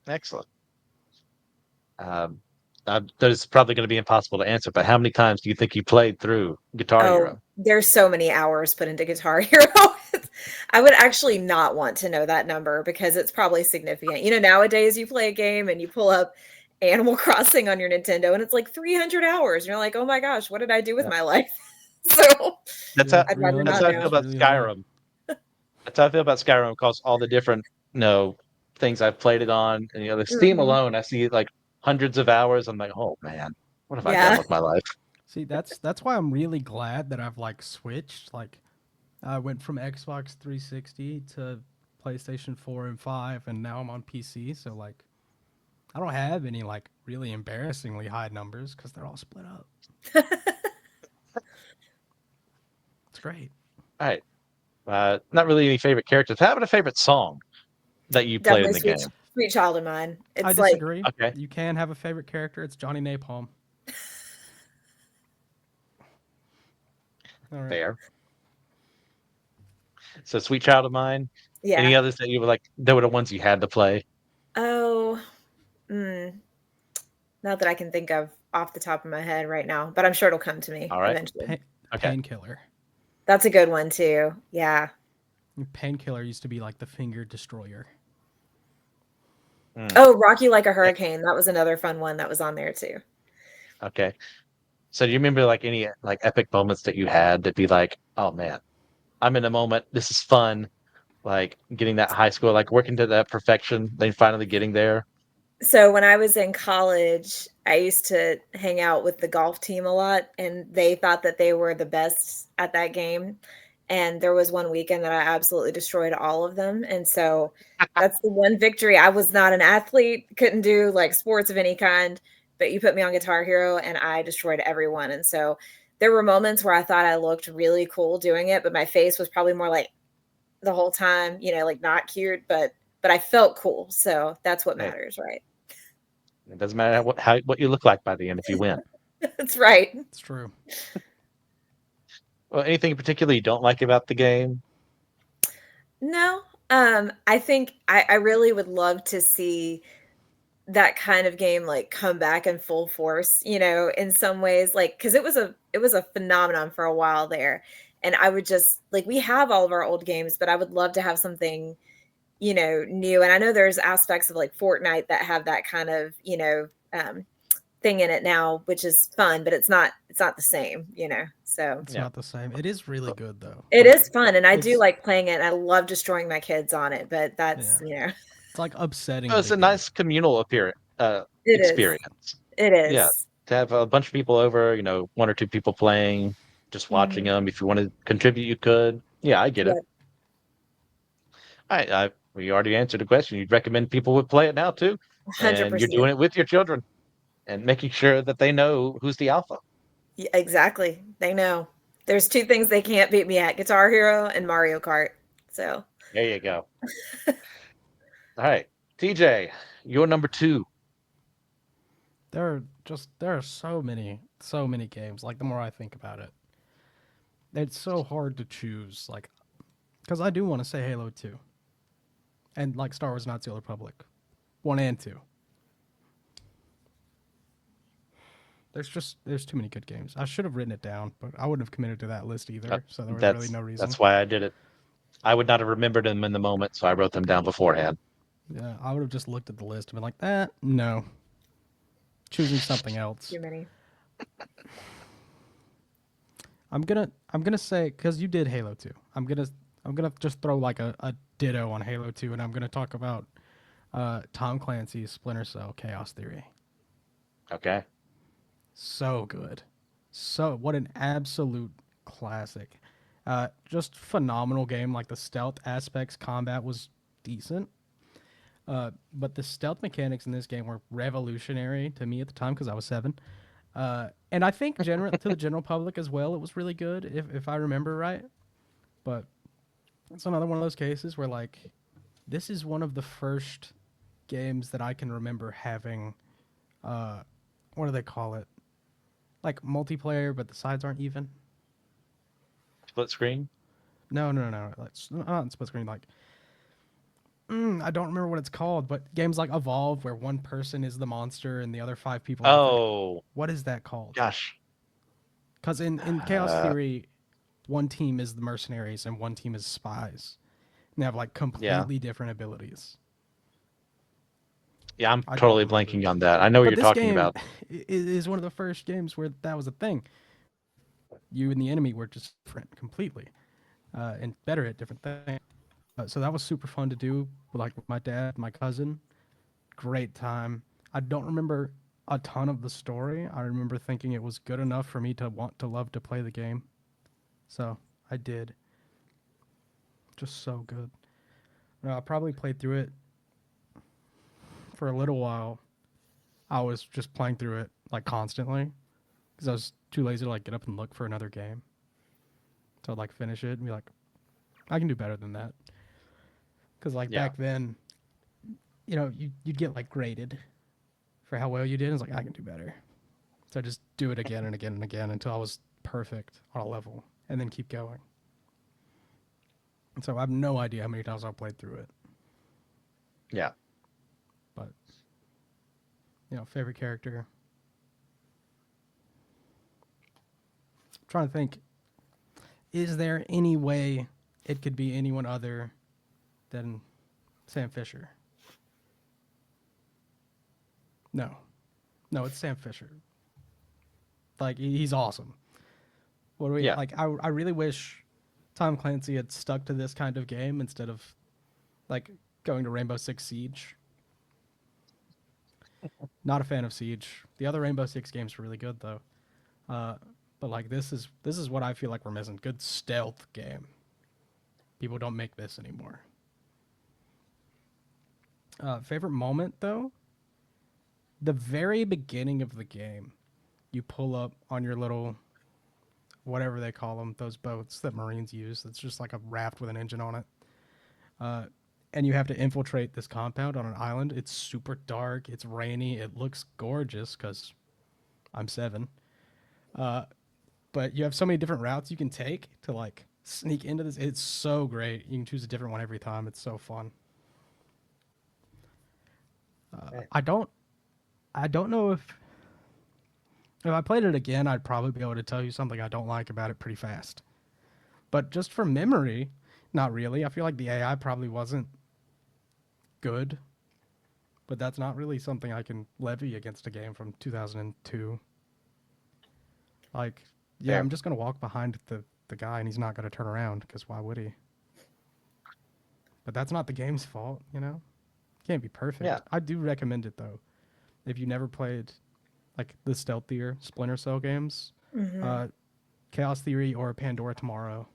Excellent. Um, that is probably going to be impossible to answer, but how many times do you think you played through Guitar Oh, Hero? there's so many hours put into Guitar Hero. I would actually not want to know that number because it's probably significant. Nowadays you play a game and you pull up Animal Crossing on your Nintendo and it's like 300 hours. And you're like, oh my gosh, what did I do with Yeah. my life? So That's Yeah, how I'd rather that's not 300 how I feel know. is about really low. Skyrim. That's how I feel about Skyrim because all the different, things I've played it on, and the Steam Mhm. alone, I see like hundreds of hours. I'm like, oh man, what have I done Yeah. with my life? See, that's why I'm really glad that I've like switched. Like I went from Xbox 360 to PlayStation 4 and 5 and now I'm on PC, so like I don't have any like really embarrassingly high numbers cuz they're all split up. It's great. All right, not really any favorite characters. How about a favorite song that you played in Definitely the sweet game? sweet child of mine. I It's like disagree. Okay, You can have a favorite character. It's Johnny Napalm. All right. fair. So, Sweet Child of Mine. Any yeah. others that you were like? They were the ones you had to play. Oh, mm, not that I can think of off the top of my head right now, but I'm sure it'll come to me All right. eventually. Okay. Painkiller. That's a good one too. Yeah. Painkiller used to be like the finger destroyer. Mm. Oh, Rock You Like a Hurricane. That was another fun one that was on there too. Okay. So, do you remember like any like epic moments that you had to be like, oh man, I'm in a moment. This is fun. Like getting that high score, like working to that perfection, then finally getting there. So when I was in college, I used to hang out with the golf team a lot, and they thought that they were the best at that game. And there was one weekend that I absolutely destroyed all of them. And so that's the one victory. I was not an athlete, couldn't do like sports of any kind, but you put me on Guitar Hero and I destroyed everyone. And so there were moments where I thought I looked really cool doing it, but my face was probably more like the whole time, like not cute, but I felt cool. So that's what Hey, matters, right? it doesn't matter what you look like by the end if you win. That's right. It's true. Well, anything in particular you don't like about the game? No, I think I really would love to see that kind of game like come back in full force, in some ways, like because it was a phenomenon for a while there, and I would just like we have all of our old games, but I would love to have something new. And I know there's aspects of like Fortnite that have that kind of thing in it now, which is fun, but it's not the same, So It's Yeah. not the same. It is really good though. it Like, is fun, and I do it's like playing it. And I love destroying my kids on it, but yeah. that's It's like Well, it's upsettingly a good. nice communal it is. experience. It Yeah, is. to have a bunch of people over, one or two people playing, just watching Mhm. them. If you want to contribute, you could. Yeah, I get it. Yep, We already answered the question. You'd recommend people would play it now too, and you're 100%. doing it with your children and making sure that they know who's the alpha. Exactly. They know. There's two things they can't beat me at: Guitar Hero and Mario Kart. So, There you go. All right, TJ, you're number two. There are so many games. Like the more I think about it, it's so hard to choose. Like, because I do want to say Halo 2 and like Star Wars: Knights of the Old Republic, 1 and 2. There's too many good games. I should have written it down, but I wouldn't have committed to that list Uh, either. So there was really That's no reason. that's why I did it. I would not have remembered them in the moment, so I wrote them down beforehand. Yeah, I would have just looked at the list and been like, no, choosing something else. too many. I'm gonna say because you did Halo 2. I'm gonna just throw like a ditto on Halo 2, and I'm gonna talk about Tom Clancy's Splinter Cell Chaos Theory. Okay. So good. So what an absolute classic. Just phenomenal game. Like the stealth aspects, combat was decent. But the stealth mechanics in this game were revolutionary to me at the time because I was 7. And I think to the general public as well, it was really good if I remember right. But it's another one of those cases where like this is one of the first games that I can remember having. What do they call it? Like multiplayer, but the sides aren't even. Split screen. No. That's not split screen. Like, I don't remember what it's called, but games like Evolve, where one person is the monster and the other 5 people are different. Oh, What is that called? gosh. Because in Chaos Uh, Theory, one team is the mercenaries and one team is spies. And they have like yeah. completely different abilities. Yeah, I'm I don't totally remember. blanking on that. I know what But you're this talking game about. is one of the first games where that was a thing. You and the enemy were just different completely, and better at different things. So that was super fun to do, like with my dad, my cousin. Great time. I don't remember a ton of the story. I remember thinking it was good enough for me to want to love to play the game. So I did. Just so good. I probably played through it for a little while. I was just playing through it like constantly because I was too lazy to like get up and look for another game. So I'd like finish it and be like, I can do better than that. Because like Yeah. back then, you'd get like graded for how well you did. It's like I can do better. So I just do it again and again and again until I was perfect on a level, and then keep going. And so I have no idea how many times I've played through it. Yeah. But favorite character. I'm trying to think. Is there any way it could be anyone other than Sam Fisher? No, it's Sam Fisher. Like he's awesome. What do we Yeah. like? I really wish Tom Clancy had stuck to this kind of game instead of like going to Rainbow Six Siege. Not a fan of Siege. The other Rainbow Six games are really good though. Uh, but like this is what I feel like we're missing. Good stealth game. People don't make this anymore. Favorite moment though? The very beginning of the game. You pull up on your little whatever they call them, those boats that Marines use. That's just like a raft with an engine on it. Uh, and you have to infiltrate this compound on an island. It's super dark. It's rainy. It looks gorgeous because I'm 7. Uh, but you have so many different routes you can take to like sneak into this. It's so great. You can choose a different one every time. It's so fun. Right. I don't know if I played it again, I'd probably be able to tell you something I don't like about it pretty fast. But just from memory, not really. I feel like the AI probably wasn't good, but that's not really something I can levy against a game from 2002. Like, yeah, Fair. I'm just gonna walk behind the guy and he's not gonna turn around because why would he? But that's not the game's fault, you know. Can't be Yeah. perfect. I do recommend it though. If you never played like the stealthier Splinter Cell games, Hmm. uh, Chaos Theory or Pandora Tomorrow.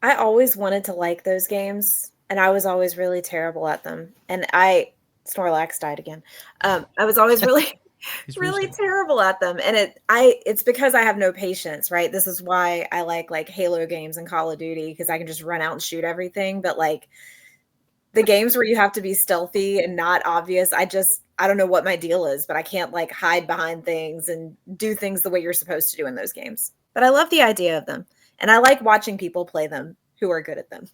I always wanted to like those games, and I was always really terrible at them. And Snorlax died again. I was always really, He's really roosting. terrible at them, and it's because I have no patience, right? This is why I like Halo games and Call of Duty because I can just run out and shoot everything. But like the games where you have to be stealthy and not obvious, I don't know what my deal is, but I can't like hide behind things and do things the way you're supposed to do in those games. But I love the idea of them. And I like watching people play them who are good at them.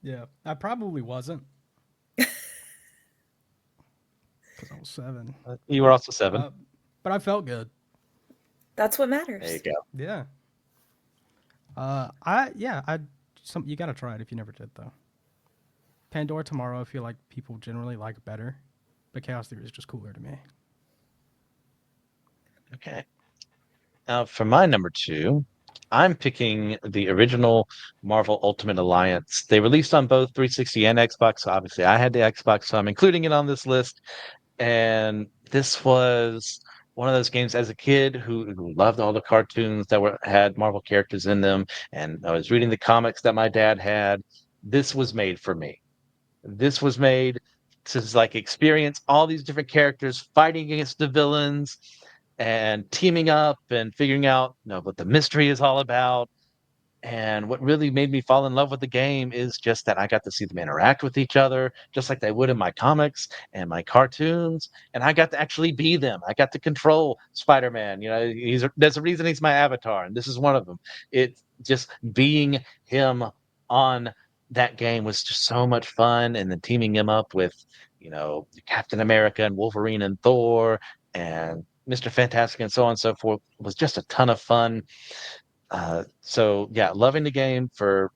Yeah, I probably wasn't because I was 7. You were also 7. Uh, but I felt good. That's what There you matters. go. Yeah. I you gotta try it if you never did though. Pandora Tomorrow, I feel like people generally like better, but Chaos Theory is just cooler to me. Okay. Now, for my number 2, I'm picking the original Marvel Ultimate Alliance. They released on both 360 and Xbox. So obviously, I had the Xbox, so I'm including it on this list. And this was one of those games as a kid who loved all the cartoons that had Marvel characters in them. And I was reading the comics that my dad had. This was made for me. This was made to like experience all these different characters fighting against the villains and teaming up and figuring out what the mystery is all about. And what really made me fall in love with the game is just that I got to see them interact with each other, just like they would in my comics and my cartoons. And I got to actually be them. I got to control Spider-Man. There's a reason he's my avatar, and this is one of them. It just being him on that game was just so much fun. And then teaming him up with, Captain America and Wolverine and Thor and Mr. Fantastic and so on and so forth was just a ton of fun. So yeah, loving the game for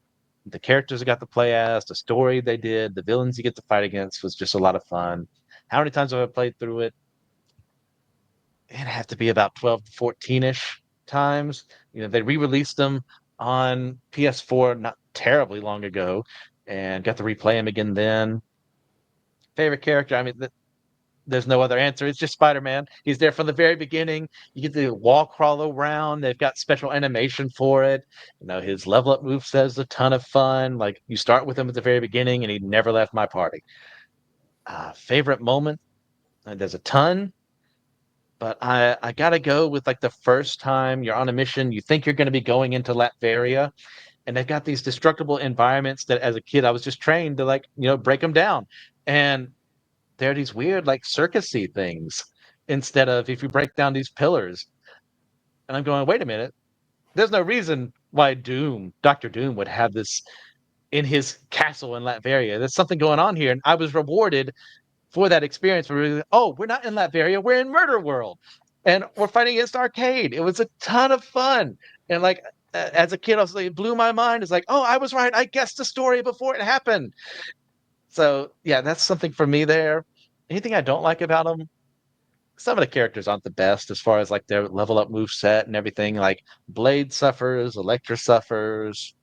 the characters I got to play as, the story they did, the villains you get to fight against was just a lot of fun. How many times have I played through it? It'd have to be about 12 to 14-ish times. They re-released them on PS4 not terribly long ago and got to replay them again then. Favorite character? I mean, there's no other answer. It's just Spider-Man. He's there from the very beginning. You get to walk, crawl around. They've got special animation for it. His level up move says a ton of fun. Like you start with him at the very beginning, and he never left my party. Favorite moment? There's a ton, but I gotta go with like the first time you're on a mission. You think you're going to be going into Latveria, and they've got these destructible environments that, as a kid, I was just trained to like break them down. And there are these weird like circusy things instead of if you break down these pillars. And I'm going, wait a minute. There's no reason why Doctor Doom would have this in his castle in Latveria. There's something going on here. And I was rewarded for that experience. We're not in Latveria, we're in Murder World. And we're fighting against Arcade. It was a ton of fun. And like as a kid, I was like, it blew my mind. It's like, oh, I was right. I guessed the story before it happened. So yeah, that's something for me there. Anything I don't like about them? Some of the characters aren't the best as far as like their level up move set and everything. Like Blade suffers, Electra suffers.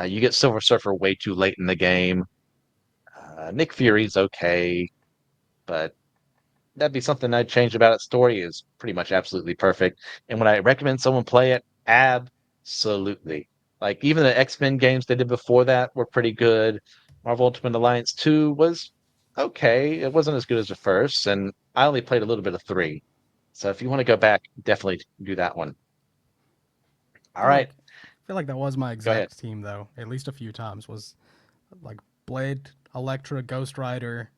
You get Silver Surfer way too late in the game. Nick Fury's okay, but that'd be something I'd change about its story. Is pretty much absolutely perfect. And when I recommend someone play it, absolutely. Like even the X-Men games they did before that were pretty good. Marvel Ultimate Alliance 2 was okay. It wasn't as good as the first, and I only played a little bit of 3. So if you want to go back, definitely do that one. All right, I feel like that was my go ahead. exact team though. At least a few times was like Blade, Elektra, Ghost Rider,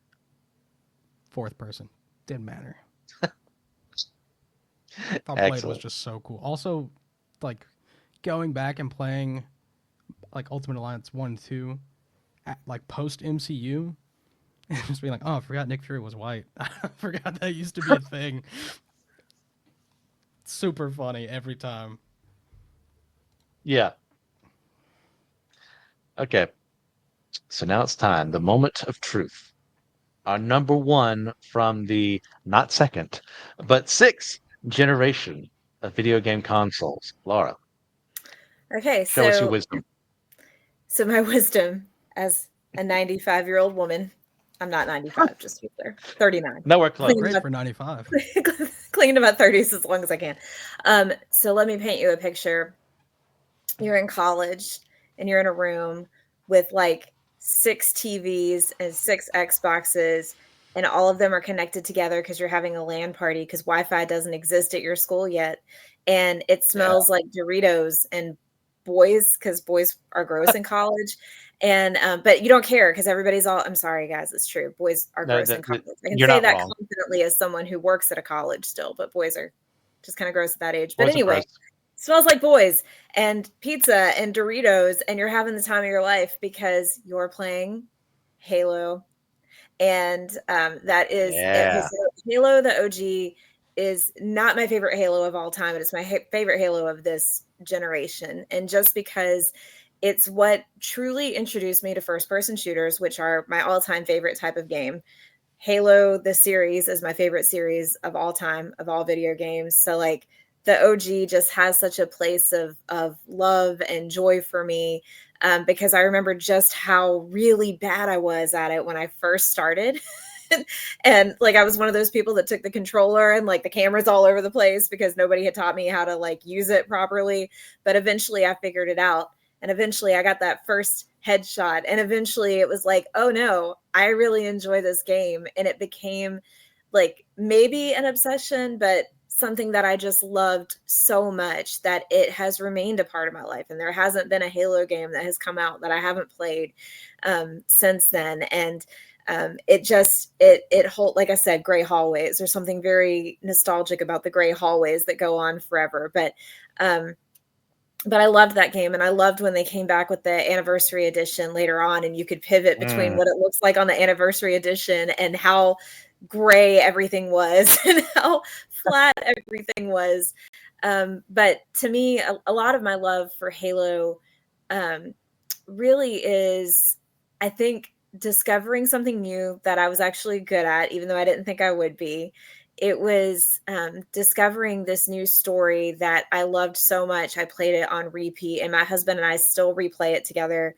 fourth person. Didn't matter. I thought Blade was Excellent. just so cool. Also, like going back and playing like Ultimate Alliance 1 and 2 like post MCU and just being like, oh, I forgot Nick Fury was white. I forgot that used to be a thing. Super funny every time. Yeah. Okay. So now it's time. The moment of truth. Our number one from the not second, but sixth generation of video game consoles. Laura, Okay, show us your so wisdom. my wisdom as a 95-year-old woman. I'm not 95, just to be clear. 39. Nowhere close. Great for 95. Clinging to my 30s as long as I can. So let me paint you a picture. You're in college and you're in a room with like 6 TVs and 6 Xboxes, and all of them are connected together because you're having a LAN party because Wi-Fi doesn't exist at your school yet. And it Yeah. smells like Doritos and boys, because boys are gross in college. And but you don't care because everybody's all, I'm sorry guys, it's true. Boys are No, gross in college. I can you're say not that wrong. confidently as someone who works at a college still, but boys are just kind of gross at that age. But Boys are anyway, gross. smells like boys and pizza and Doritos, and you're having the time of your life because you're playing Halo. And that is okay. Yeah. So Halo, the OG, is not my favorite Halo of all time, but it's my favorite Halo of this generation. And just because it's what truly introduced me to first person shooters, which are my all time favorite type of game. Halo, the series, is my favorite series of all time, of all video games. So like the OG just has such a place of love and joy for me, because I remember just how really bad I was at it when I first started. And like I was one of those people that took the controller and like the cameras all over the place because nobody had taught me how to like use it properly. But eventually I figured it out. And eventually I got that first headshot. And eventually it was like, oh no, I really enjoy this game. And it became like maybe an obsession, but something that I just loved so much that it has remained a part of my life. And there hasn't been a Halo game that has come out that I haven't played since then. And it hold, like I said, gray hallways. There's something very nostalgic about the gray hallways that go on forever. But I loved that game, and I loved when they came back with the anniversary edition later on, and you could pivot between Mm. what it looks like on the anniversary edition and how gray everything was and how flat everything was. But to me, a lot of my love for Halo um, really is, I think, discovering something new that I was actually good at, even though I didn't think I would be. It was discovering this new story that I loved so much. I played it on repeat, and my husband and I still replay it together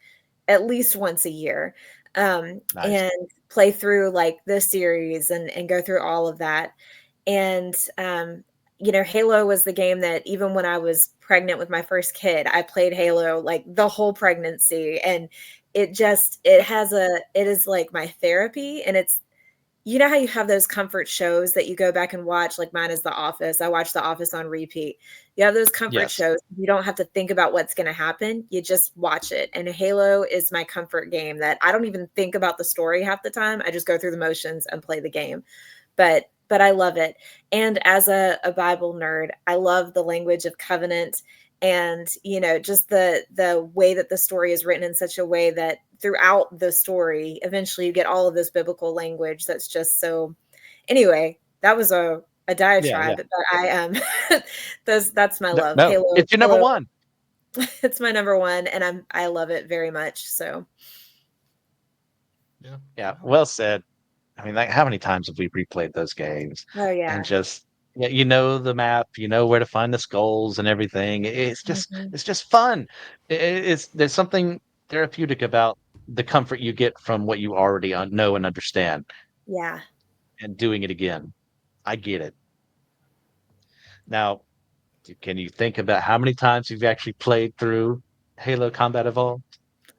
at least once a year, Nice. and play through like the series and go through all of that. And Halo was the game that even when I was pregnant with my first kid, I played Halo like the whole pregnancy. And it is like my therapy. And it's, you know how you have those comfort shows that you go back and watch, like mine is The Office. I watch The Office on repeat. You have those comfort Yes. shows. You don't have to think about what's going to happen. You just watch it. And Halo is my comfort game that I don't even think about the story half the time. I just go through the motions and play the game. But I love it. And as a Bible nerd, I love the language of covenant, and just the way that the story is written in such a way that throughout the story eventually you get all of this biblical language that's just so. Anyway, that was a Yeah. Yeah. diatribe, but that's my No, love. no, it's your number Halo, one. it's my number one, and I love it very much. So Yeah. Yeah. Wow. Well said. I mean, like, how many times have we replayed those games oh and yeah. just, yeah, you know the map, you know where to find the skulls and everything. Mhm. It's just fun. There's something therapeutic about the comfort you get from what you already know and understand, Yeah. and doing it again. I get it. Now, can you think about how many times you've actually played through Halo Combat Evolved?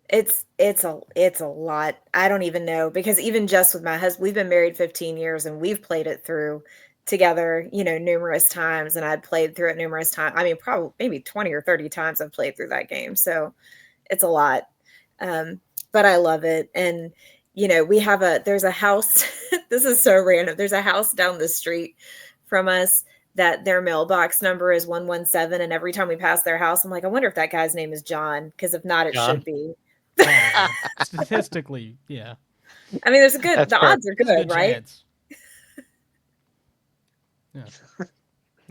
It's a lot. I don't even know because even just with my husband, we've been married 15 years and we've played it through together, numerous times, and I'd played through it numerous times. I mean, probably maybe 20 or 30 times I've played through that game. So it's a lot. But I love it. And there's a house. This is so random. There's a house down the street from us that their mailbox number is 117. And every time we pass their house, I'm like, I wonder if that guy's name is John. Because if not, it John? should be. Probably. Statistically, yeah. I mean, That's the fair. odds are There's a good, good right? chance. Yeah.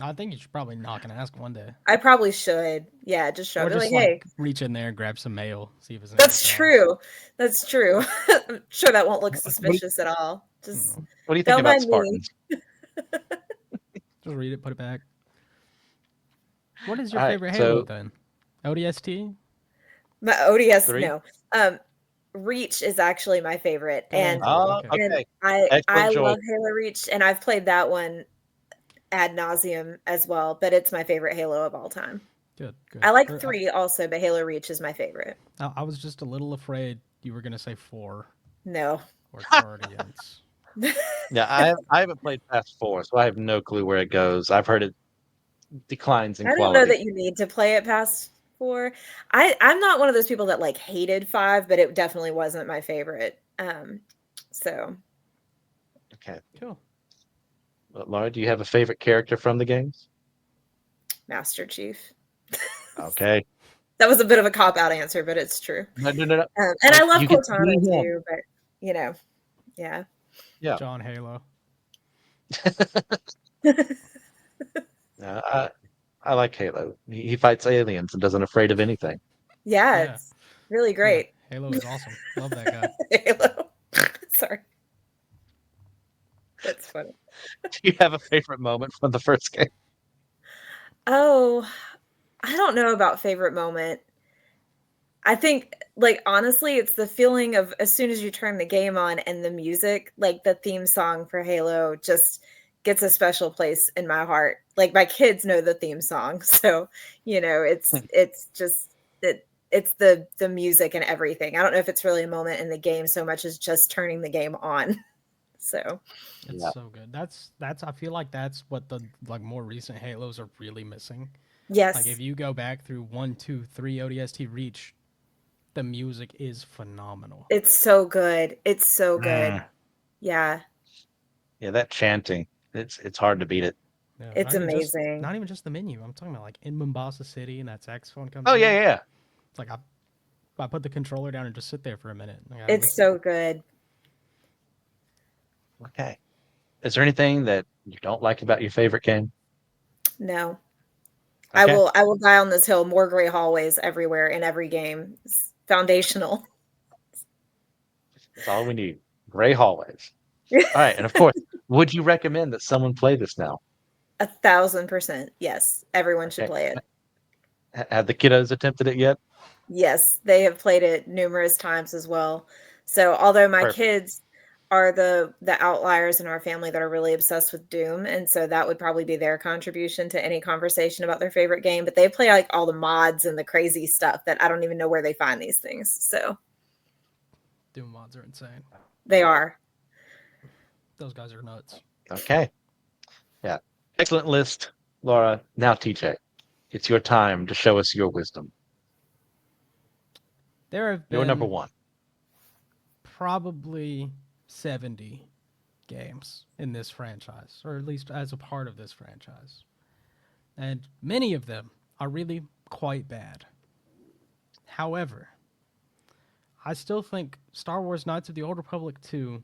I think you should probably knock and ask one day. I probably should. Yeah, just show Or up. Be just like, hey, reach in there and grab some mail, see if it's in that's his house. true. That's true. I'm sure that won't look What do you, suspicious at all. Just what do you think don't about mind me. Spartans? Just read it, put it back. What is your All right, favorite Halo so then? ODST? My ODS, 3. no. Reach is actually my favorite, Thank and you. Oh, Okay. and okay. I Excellent love choice. Halo Reach, and I've played that one ad nauseum as well. But it's my favorite Halo of all time. Good, good. I like 3 also, but Halo Reach is my favorite. I was just a little afraid you were gonna say 4 No, or Guardians. Yeah, I haven't played past 4, so I have no clue where it goes. I've heard it declines in I don't know quality. that you need to play it past 4. I'm not one of those people that like hated 5, but it definitely wasn't my favorite. So Okay. Cool. Well, Laura, do you have a favorite character from the games? Master Chief. Okay. That was a bit of a cop out answer, but it's true. No, no, no, no. And I love You get to be Cortana him. too, but yeah. Yeah. John Halo. I, I like Halo. He fights aliens and doesn't afraid of anything. Yeah, Yeah. it's really Yeah. great. Halo is awesome. Love that guy. Halo. Sorry. That's funny. Do you have a favorite moment from the first game? Oh, I don't know about favorite moment. I think, like, honestly, it's the feeling of as soon as you turn the game on and the music, like the theme song for Halo just gets a special place in my heart. Like my kids know the theme song. So, it's just it's the music and everything. I don't know if it's really a moment in the game so much as just turning the game on. So, It's Yeah. so good. That's I feel like that's what the more recent Halos are really missing. yes. Like if you go back through 1, 2, 3 ODST Reach, the music is phenomenal. It's so good. It's so good. Mm. Yeah. Yeah, that chanting. It's hard to beat it. Yeah, It's amazing. not even just the menu. I'm talking about like in Mombasa City and that saxophone comes Oh in. yeah, yeah. It's like I put the controller down and just sit there for a minute. Like, I It's listen. so good. Okay. Is there anything that you don't like about your favorite game? No. Okay. I will die on this hill. More gray hallways everywhere in every game. It's foundational. That's all we need. Gray hallways. All right, and of course, would you recommend that someone play this now? 1,000%. Yes. Everyone should Okay. play it. Have the kiddos attempted it yet? Yes, they have played it numerous times as well. So, although my Perfect. kids are the outliers in our family that are really obsessed with Doom, and so that would probably be their contribution to any conversation about their favorite game, but they play like all the mods and the crazy stuff that I don't even know where they find these things. So, Doom mods are insane. they are. Those guys are nuts. Okay. Yeah. Excellent list, Laura. Now, TJ, it's your time to show us your wisdom. There have Your number been one. probably 70 games in this franchise, or at least as a part of this franchise. And many of them are really quite bad. However, I still think Star Wars Knights of the Old Republic 2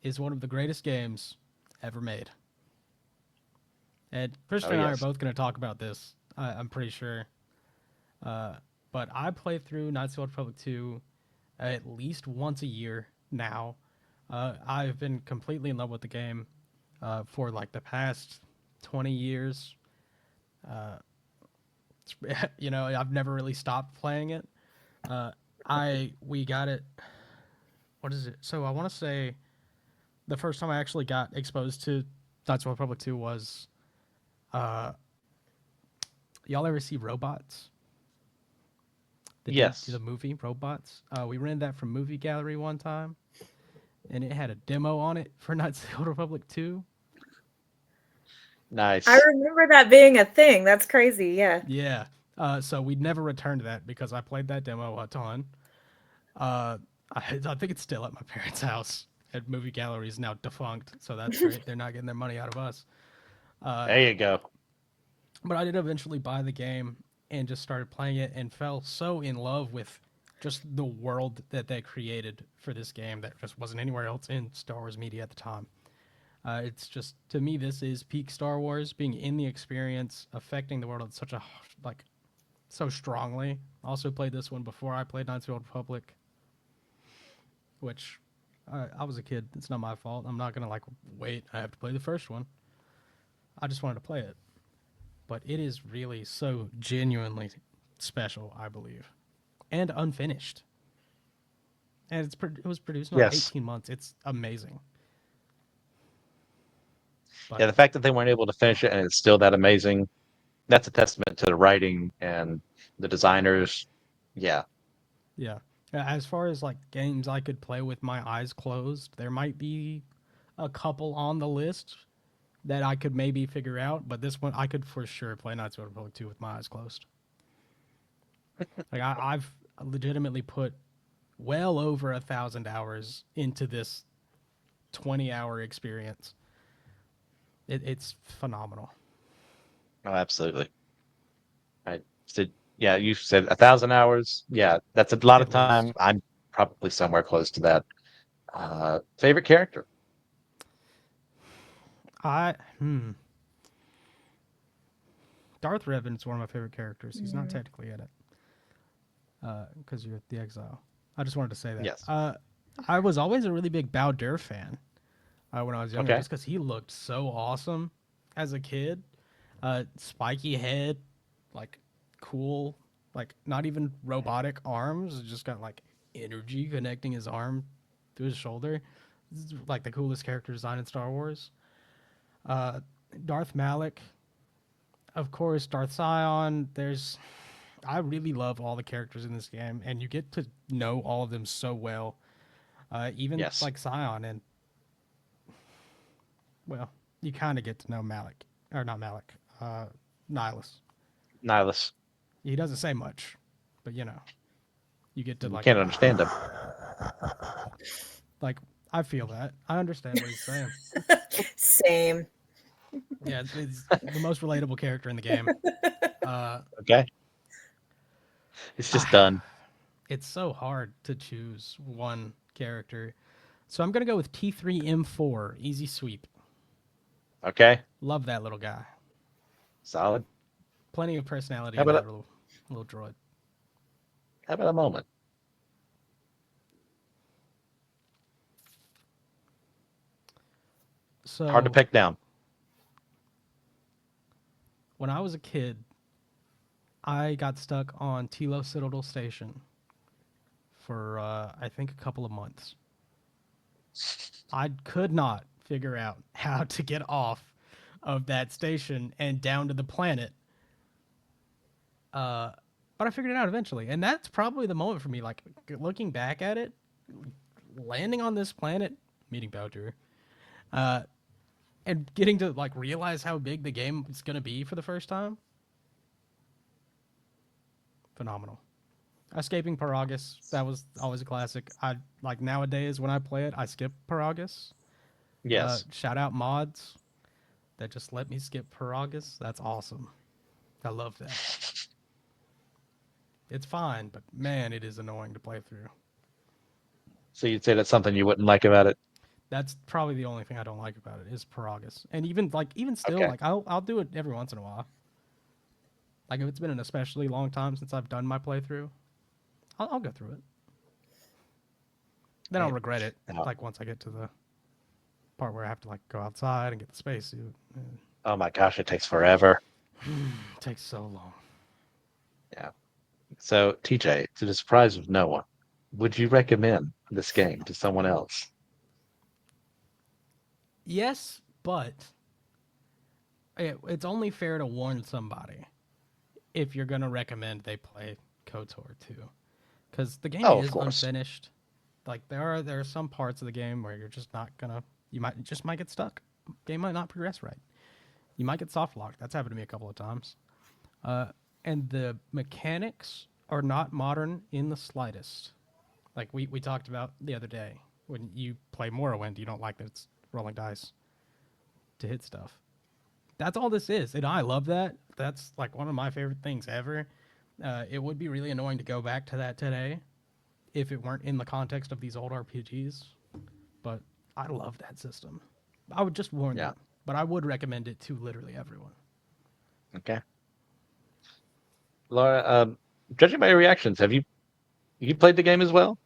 is one of the greatest games ever made. And Christian and I are yes. both going to talk about this, I'm pretty sure. But I play through Knights of the Old Republic 2 at least once a year now. I've been completely in love with the game for like the past 20 years. I've never really stopped playing it. We got it. What is it? So I want to say the first time I actually got exposed to Knights of the Old Republic 2 was uh y'all ever see Robots? The Yes. movie Robots. We rented that from Movie Gallery one time, and it had a demo on it for Knights of the Old Republic 2. I Nice. remember that being a thing. That's crazy. Yeah. Yeah. So we'd never returned that because I played that demo a ton. I think it's still at my parents' house. And Movie Gallery is now defunct, so that's great. They're not getting their money out of us. There you go. But I did eventually buy the game and just started playing it and fell so in love with just the world that they created for this game that just wasn't anywhere else in Star Wars media at the time. It's just, to me, this is peak Star Wars, being in the experience, affecting the world at such a like so strongly. Also played this one before I played Knights of the Old Republic, which I was a kid. It's not my fault. I'm not gonna like wait. I have to play the first one. I just wanted to play it, but it is really so genuinely special, I believe, and unfinished. And it was produced in like Yes. 18 months. It's amazing. But Yeah, the fact that they weren't able to finish it and it's still that amazing, that's a testament to the writing and the designers. Yeah. yeah, as far as like games I could play with my eyes closed, there might be a couple on the list that I could maybe figure out, but this one I could for sure play Knights of the Old Republic 2 with my eyes closed. Like I've legitimately put well over 1,000 hours into this 20-hour experience. It's phenomenal. Oh, absolutely. I said, yeah, you said 1,000 hours. Yeah, that's a lot of At time. least. I'm probably somewhere close to that. Favorite character? I hmm. Darth Revan's one of my favorite characters. He's not technically in it, because you're the exile. I just wanted to say that. Yes. I was always a really big Bao fan when I was younger, Okay. just because he looked so awesome as a kid. Spiky head, like cool, like not even robotic arms. Just got like energy connecting his arm to his shoulder. This is like the coolest character design in Star Wars. Uh, Darth Malik, of course, Darth Sion. I really love all the characters in this game, and you get to know all of them so well. Even Yes. like Sion, and well, you kind of get to know Malik, or not Malik, Nihilus. Nihilus. He doesn't say much, but you get to You can't understand him. like I feel that. I understand what he's saying. Same. Yeah, it's the most relatable character in the game. Okay. It's just done. It's so hard to choose one character. So I'm going to go with T3M4, Easy Sweep. Okay. Love that little guy. Solid. Plenty of personality How in about that little droid. how about a moment? Hard to So pick down. when I was a kid, I got stuck on Tilo Citadel Station for I think a couple of months. I could not figure out how to get off of that station and down to the planet. But I figured it out eventually, and that's probably the moment for me. Like looking back at it, landing on this planet, meeting Bowser, and getting to like realize how big the game is gonna be for the first time. Phenomenal. Escaping Paragus, that was always a classic. I like nowadays when I play it, I skip Paragus. Yes. Shout out mods that just let me skip Paragus. That's awesome. I love that. It's fine, but man, it is annoying to play through. So you'd say that's something you wouldn't like about it? That's probably the only thing I don't like about it is Paragus. And even still, Okay. like I'll do it every once in a while. Like if it's been an especially long time since I've done my playthrough, I'll go through it. Then I'll Yeah. regret it. No. Like once I get to the part where I have to like go outside and get the spacesuit. It Oh my gosh, it takes forever. takes so long. Yeah. So TJ, to the surprise of no one, would you recommend this game to someone else? Yes, but it's only fair to warn somebody if you're gonna recommend they play KOTOR 2, because the game Oh, of is course. unfinished. Like there are some parts of the game where you're just not gonna you might get stuck. Game might not progress right. You might get soft locked. That's happened to me a couple of times. Uh, and the mechanics are not modern in the slightest. Like we talked about the other day, when you play Morrowind, you don't like that it's rolling dice to hit stuff. That's all this is, and I love that. That's like one of my favorite things ever. It would be really annoying to go back to that today if it weren't in the context of these old RPGs. But I love that system. I would just warn Yeah. them, but I would recommend it to literally everyone. Okay. Laura, judging by your reactions, have you played the game as well?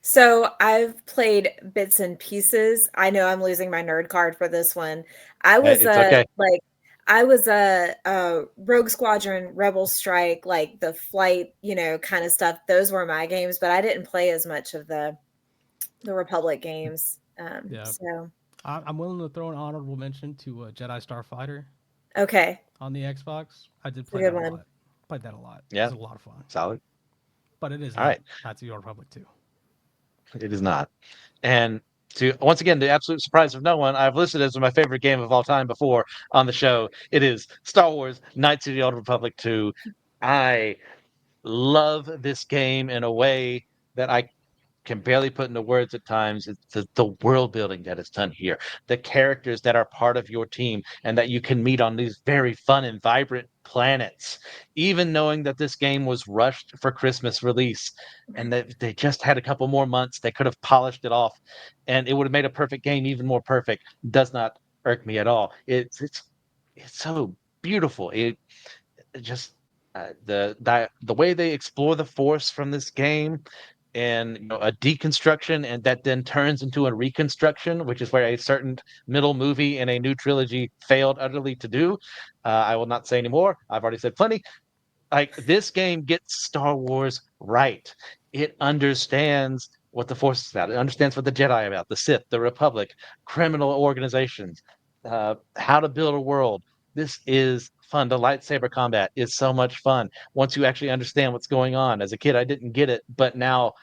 So I've played bits and pieces. I know I'm losing my nerd card for this one. I was It's okay. I was a Rogue Squadron, Rebel Strike, like the flight, kind of stuff. Those were my games, but I didn't play as much of the Republic games. Yeah, So I'm willing to throw an honorable mention to Jedi Starfighter okay, on the Xbox. I did it's a play good that a one. lot. Played that a lot. It Yeah, was a lot of fun. solid. But it is All not right. Knights of the Old Republic 2. It is not. And to once again, the absolute surprise of no one, I've listed as my favorite game of all time before on the show. It is Star Wars Knights of the Old Republic 2. I love this game in a way that I can barely put into words at times. It's the world building that is done here, the characters that are part of your team and that you can meet on these very fun and vibrant planets. Even knowing that this game was rushed for Christmas release and that they just had a couple more months, they could have polished it off and it would have made a perfect game even more perfect. Does not irk me at all. It's so beautiful. It just the way they explore the force from this game and a deconstruction and that then turns into a reconstruction, which is where a certain middle movie in a new trilogy failed utterly to do. I will not say anymore. I've already said plenty. Like this game gets Star Wars right. It understands what the Force is about. It understands what the Jedi are about, the Sith, the Republic, criminal organizations, how to build a world. This is fun. The lightsaber combat is so much fun once you actually understand what's going on. As a kid, I didn't get it, but now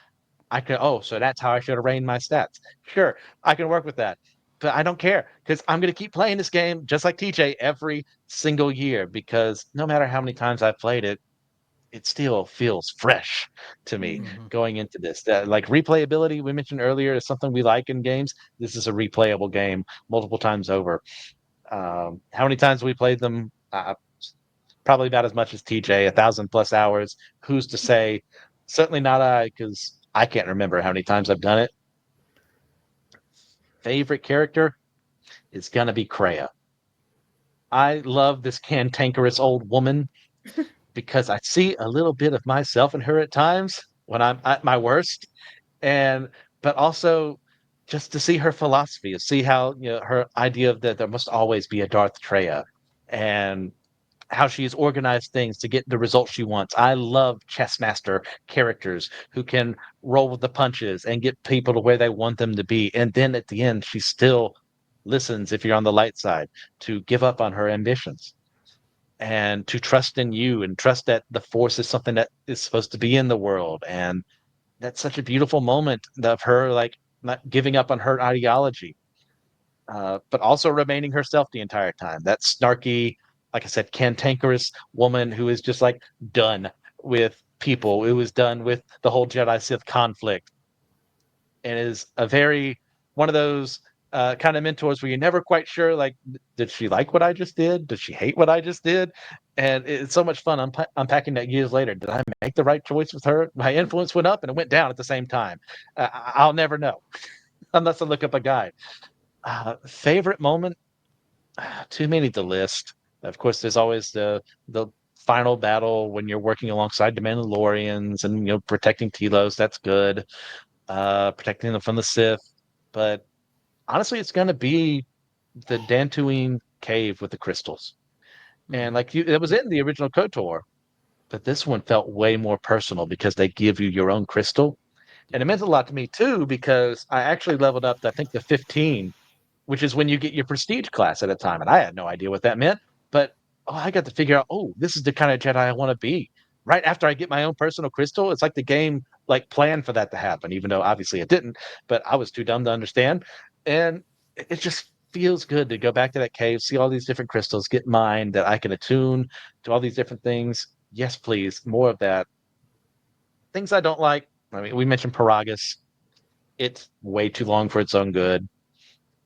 I can. Oh, so that's how I should arrange my stats. Sure, I can work with that, but I don't care because I'm going to keep playing this game just like TJ every single year because no matter how many times I've played it, it still feels fresh to me Mm-hmm. going into this. Like replayability we mentioned earlier is something we like in games. This is a replayable game multiple times over. How many times we played them? Probably about as much as TJ, 1,000+ hours. Who's to say? Certainly not I, because I can't remember how many times I've done it. Favorite character is gonna be Kreia. I love this cantankerous old woman because I see a little bit of myself in her at times when I'm at my worst, and but also just to see her philosophy, see how her idea of that there must always be a Darth Treya, and how she's organized things to get the results she wants. I love chess master characters who can roll with the punches and get people to where they want them to be. And then at the end, she still listens, if you're on the light side, to give up on her ambitions and to trust in you and trust that the force is something that is supposed to be in the world. And that's such a beautiful moment of her like not giving up on her ideology, but also remaining herself the entire time. That snarky, like I said, cantankerous woman who is just like done with people. It was done with the whole Jedi Sith conflict, and is a very one of those kind of mentors where you're never quite sure, like, did she like what I just did? Did she hate what I just did? And it's so much fun unpacking that years later. Did I make the right choice with her? My influence went up and it went down at the same time. I'll never know unless I look up a guide. Favorite moment? Too many to list. Of course, there's always the final battle when you're working alongside the Mandalorians and protecting Telos. That's good. Protecting them from the Sith. But honestly, it's going to be the Dantooine cave with the crystals. And Mm-hmm. like it was in the original KOTOR, but this one felt way more personal because they give you your own crystal And it meant a lot to me too because I actually leveled up to, I think, the 15, which is when you get your prestige class at a time. And I had no idea what that meant. But I got to figure out, this is the kind of Jedi I want to be. Right after I get my own personal crystal, it's like the game planned for that to happen, even though obviously it didn't. But I was too dumb to understand. And it just feels good to go back to that cave, see all these different crystals, get mine that I can attune to all these different things. Yes, please, more of that. Things I don't like. I mean, we mentioned Paragus. It's way too long for its own good.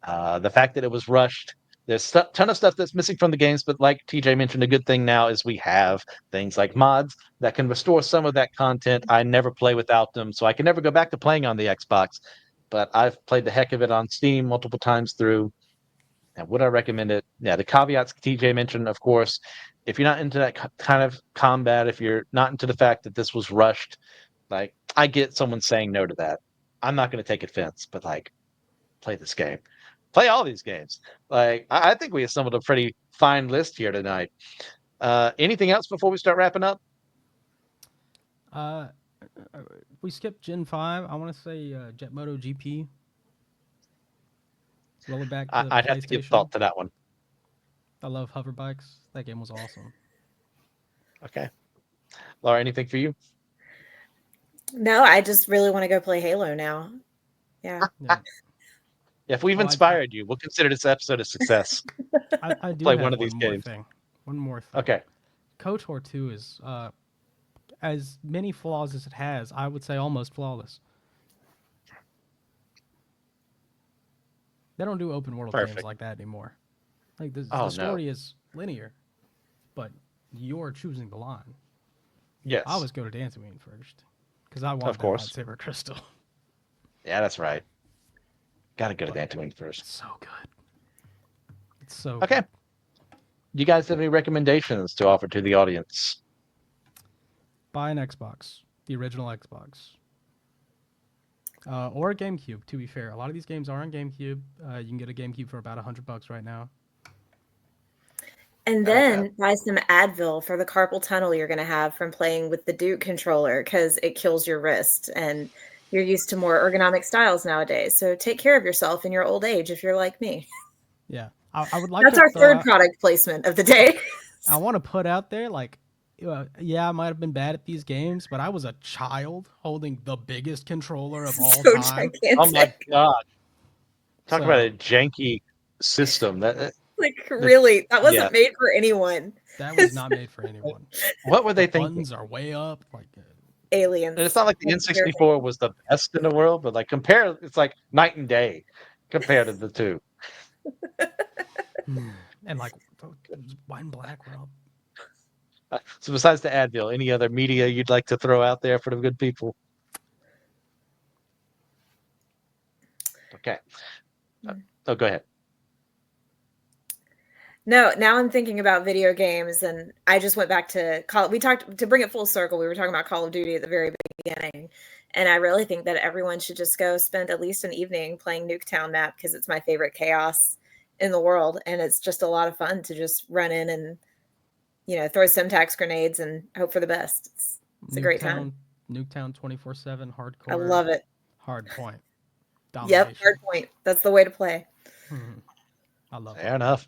The fact that it was rushed. There's a ton of stuff that's missing from the games, but like TJ mentioned, a good thing now is we have things like mods that can restore some of that content. I never play without them, so I can never go back to playing on the Xbox, but I've played the heck of it on Steam multiple times through. And would I recommend it? Yeah, the caveats TJ mentioned, of course, if you're not into that kind of combat, if you're not into the fact that this was rushed, I get someone saying no to that. I'm not going to take offense, but play this game. Play all these games. I think we assembled a pretty fine list here tonight. Anything else before we start wrapping up? Uh, we skipped Gen 5. I want to say Jet Moto GP. Roll it back to I'd have to give thought to that one. I love hover bikes. That game was awesome. Okay. Laura, anything for you? No, I just really want to go play Halo now. Yeah. If we've inspired you, we'll consider this episode a success. I do play have one of these games. One more thing. Okay. KOTOR 2 is as many flaws as it has. I would say almost flawless. They don't do open world games like that anymore. Like the story is linear, but you're choosing the line. Yes. I always go to Dantooine first because I want that lightsaber crystal. Yeah, that's right. Gotta go to Dantooine first. It's so good. It's so okay. Good. You guys have any recommendations to offer to the audience? Buy an Xbox, the original Xbox. Or a GameCube, to be fair. A lot of these games are on GameCube. You can get a GameCube for about $100 right now. And then buy some Advil for the carpal tunnel you're going to have from playing with the Duke controller because it kills your wrist. And you're used to more ergonomic styles nowadays. So take care of yourself in your old age if you're like me. Yeah. I would like That's our third product placement of the day. I want to put out there, I might have been bad at these games, but I was a child holding the biggest controller of all time. Gigantic. Oh my God. Talk about a janky system. Really, that wasn't made for anyone. That was not made for anyone. What were they thinking? Buttons are way up. Aliens. And it's not like the N64 was the best in the world, but it's like night and day compared to the two. And white and black world. So besides the Advil, any other media you'd like to throw out there for the good people? Okay. Go ahead. No, now I'm thinking about video games, and I just went back to we talked to bring it full circle. We were talking about Call of Duty at the very beginning, and I really think that everyone should just go spend at least an evening playing Nuketown map because it's my favorite chaos in the world, and it's just a lot of fun to just run in and throw Semtex grenades and hope for the best. It's a great time. Nuketown 24/7 hardcore. I love it. Hard point. Yep, hard point. That's the way to play. I love it. Fair enough.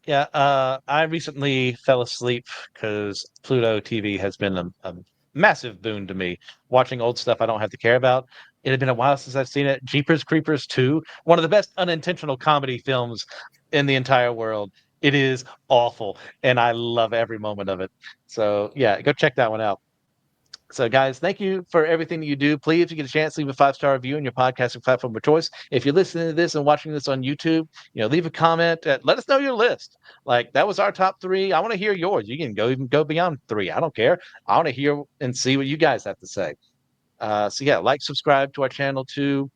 Yeah, I recently fell asleep because Pluto TV has been a massive boon to me. Watching old stuff I don't have to care about. It had been a while since I've seen it. Jeepers Creepers 2, one of the best unintentional comedy films in the entire world. It is awful, and I love every moment of it. So, yeah, go check that one out. So, guys, thank you for everything that you do. Please, if you get a chance, leave a 5-star review on your podcasting platform of choice. If you're listening to this and watching this on YouTube, leave a comment. Let us know your list. That was our top 3. I want to hear yours. You can even go beyond 3. I don't care. I want to hear and see what you guys have to say. Subscribe to our channel too.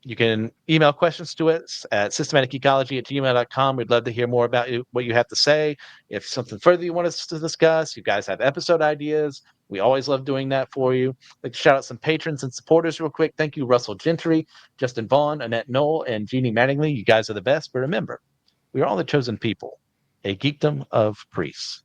You can email questions to us at systematicecology@gmail.com. We'd love to hear more about what you have to say. If something further you want us to discuss, you guys have episode ideas, we always love doing that for you. I'd like to shout out some patrons and supporters real quick. Thank you, Russell Gentry, Justin Vaughn, Annette Knoll, and Jeannie Mattingly. You guys are the best. But remember, we are all the chosen people, a geekdom of priests.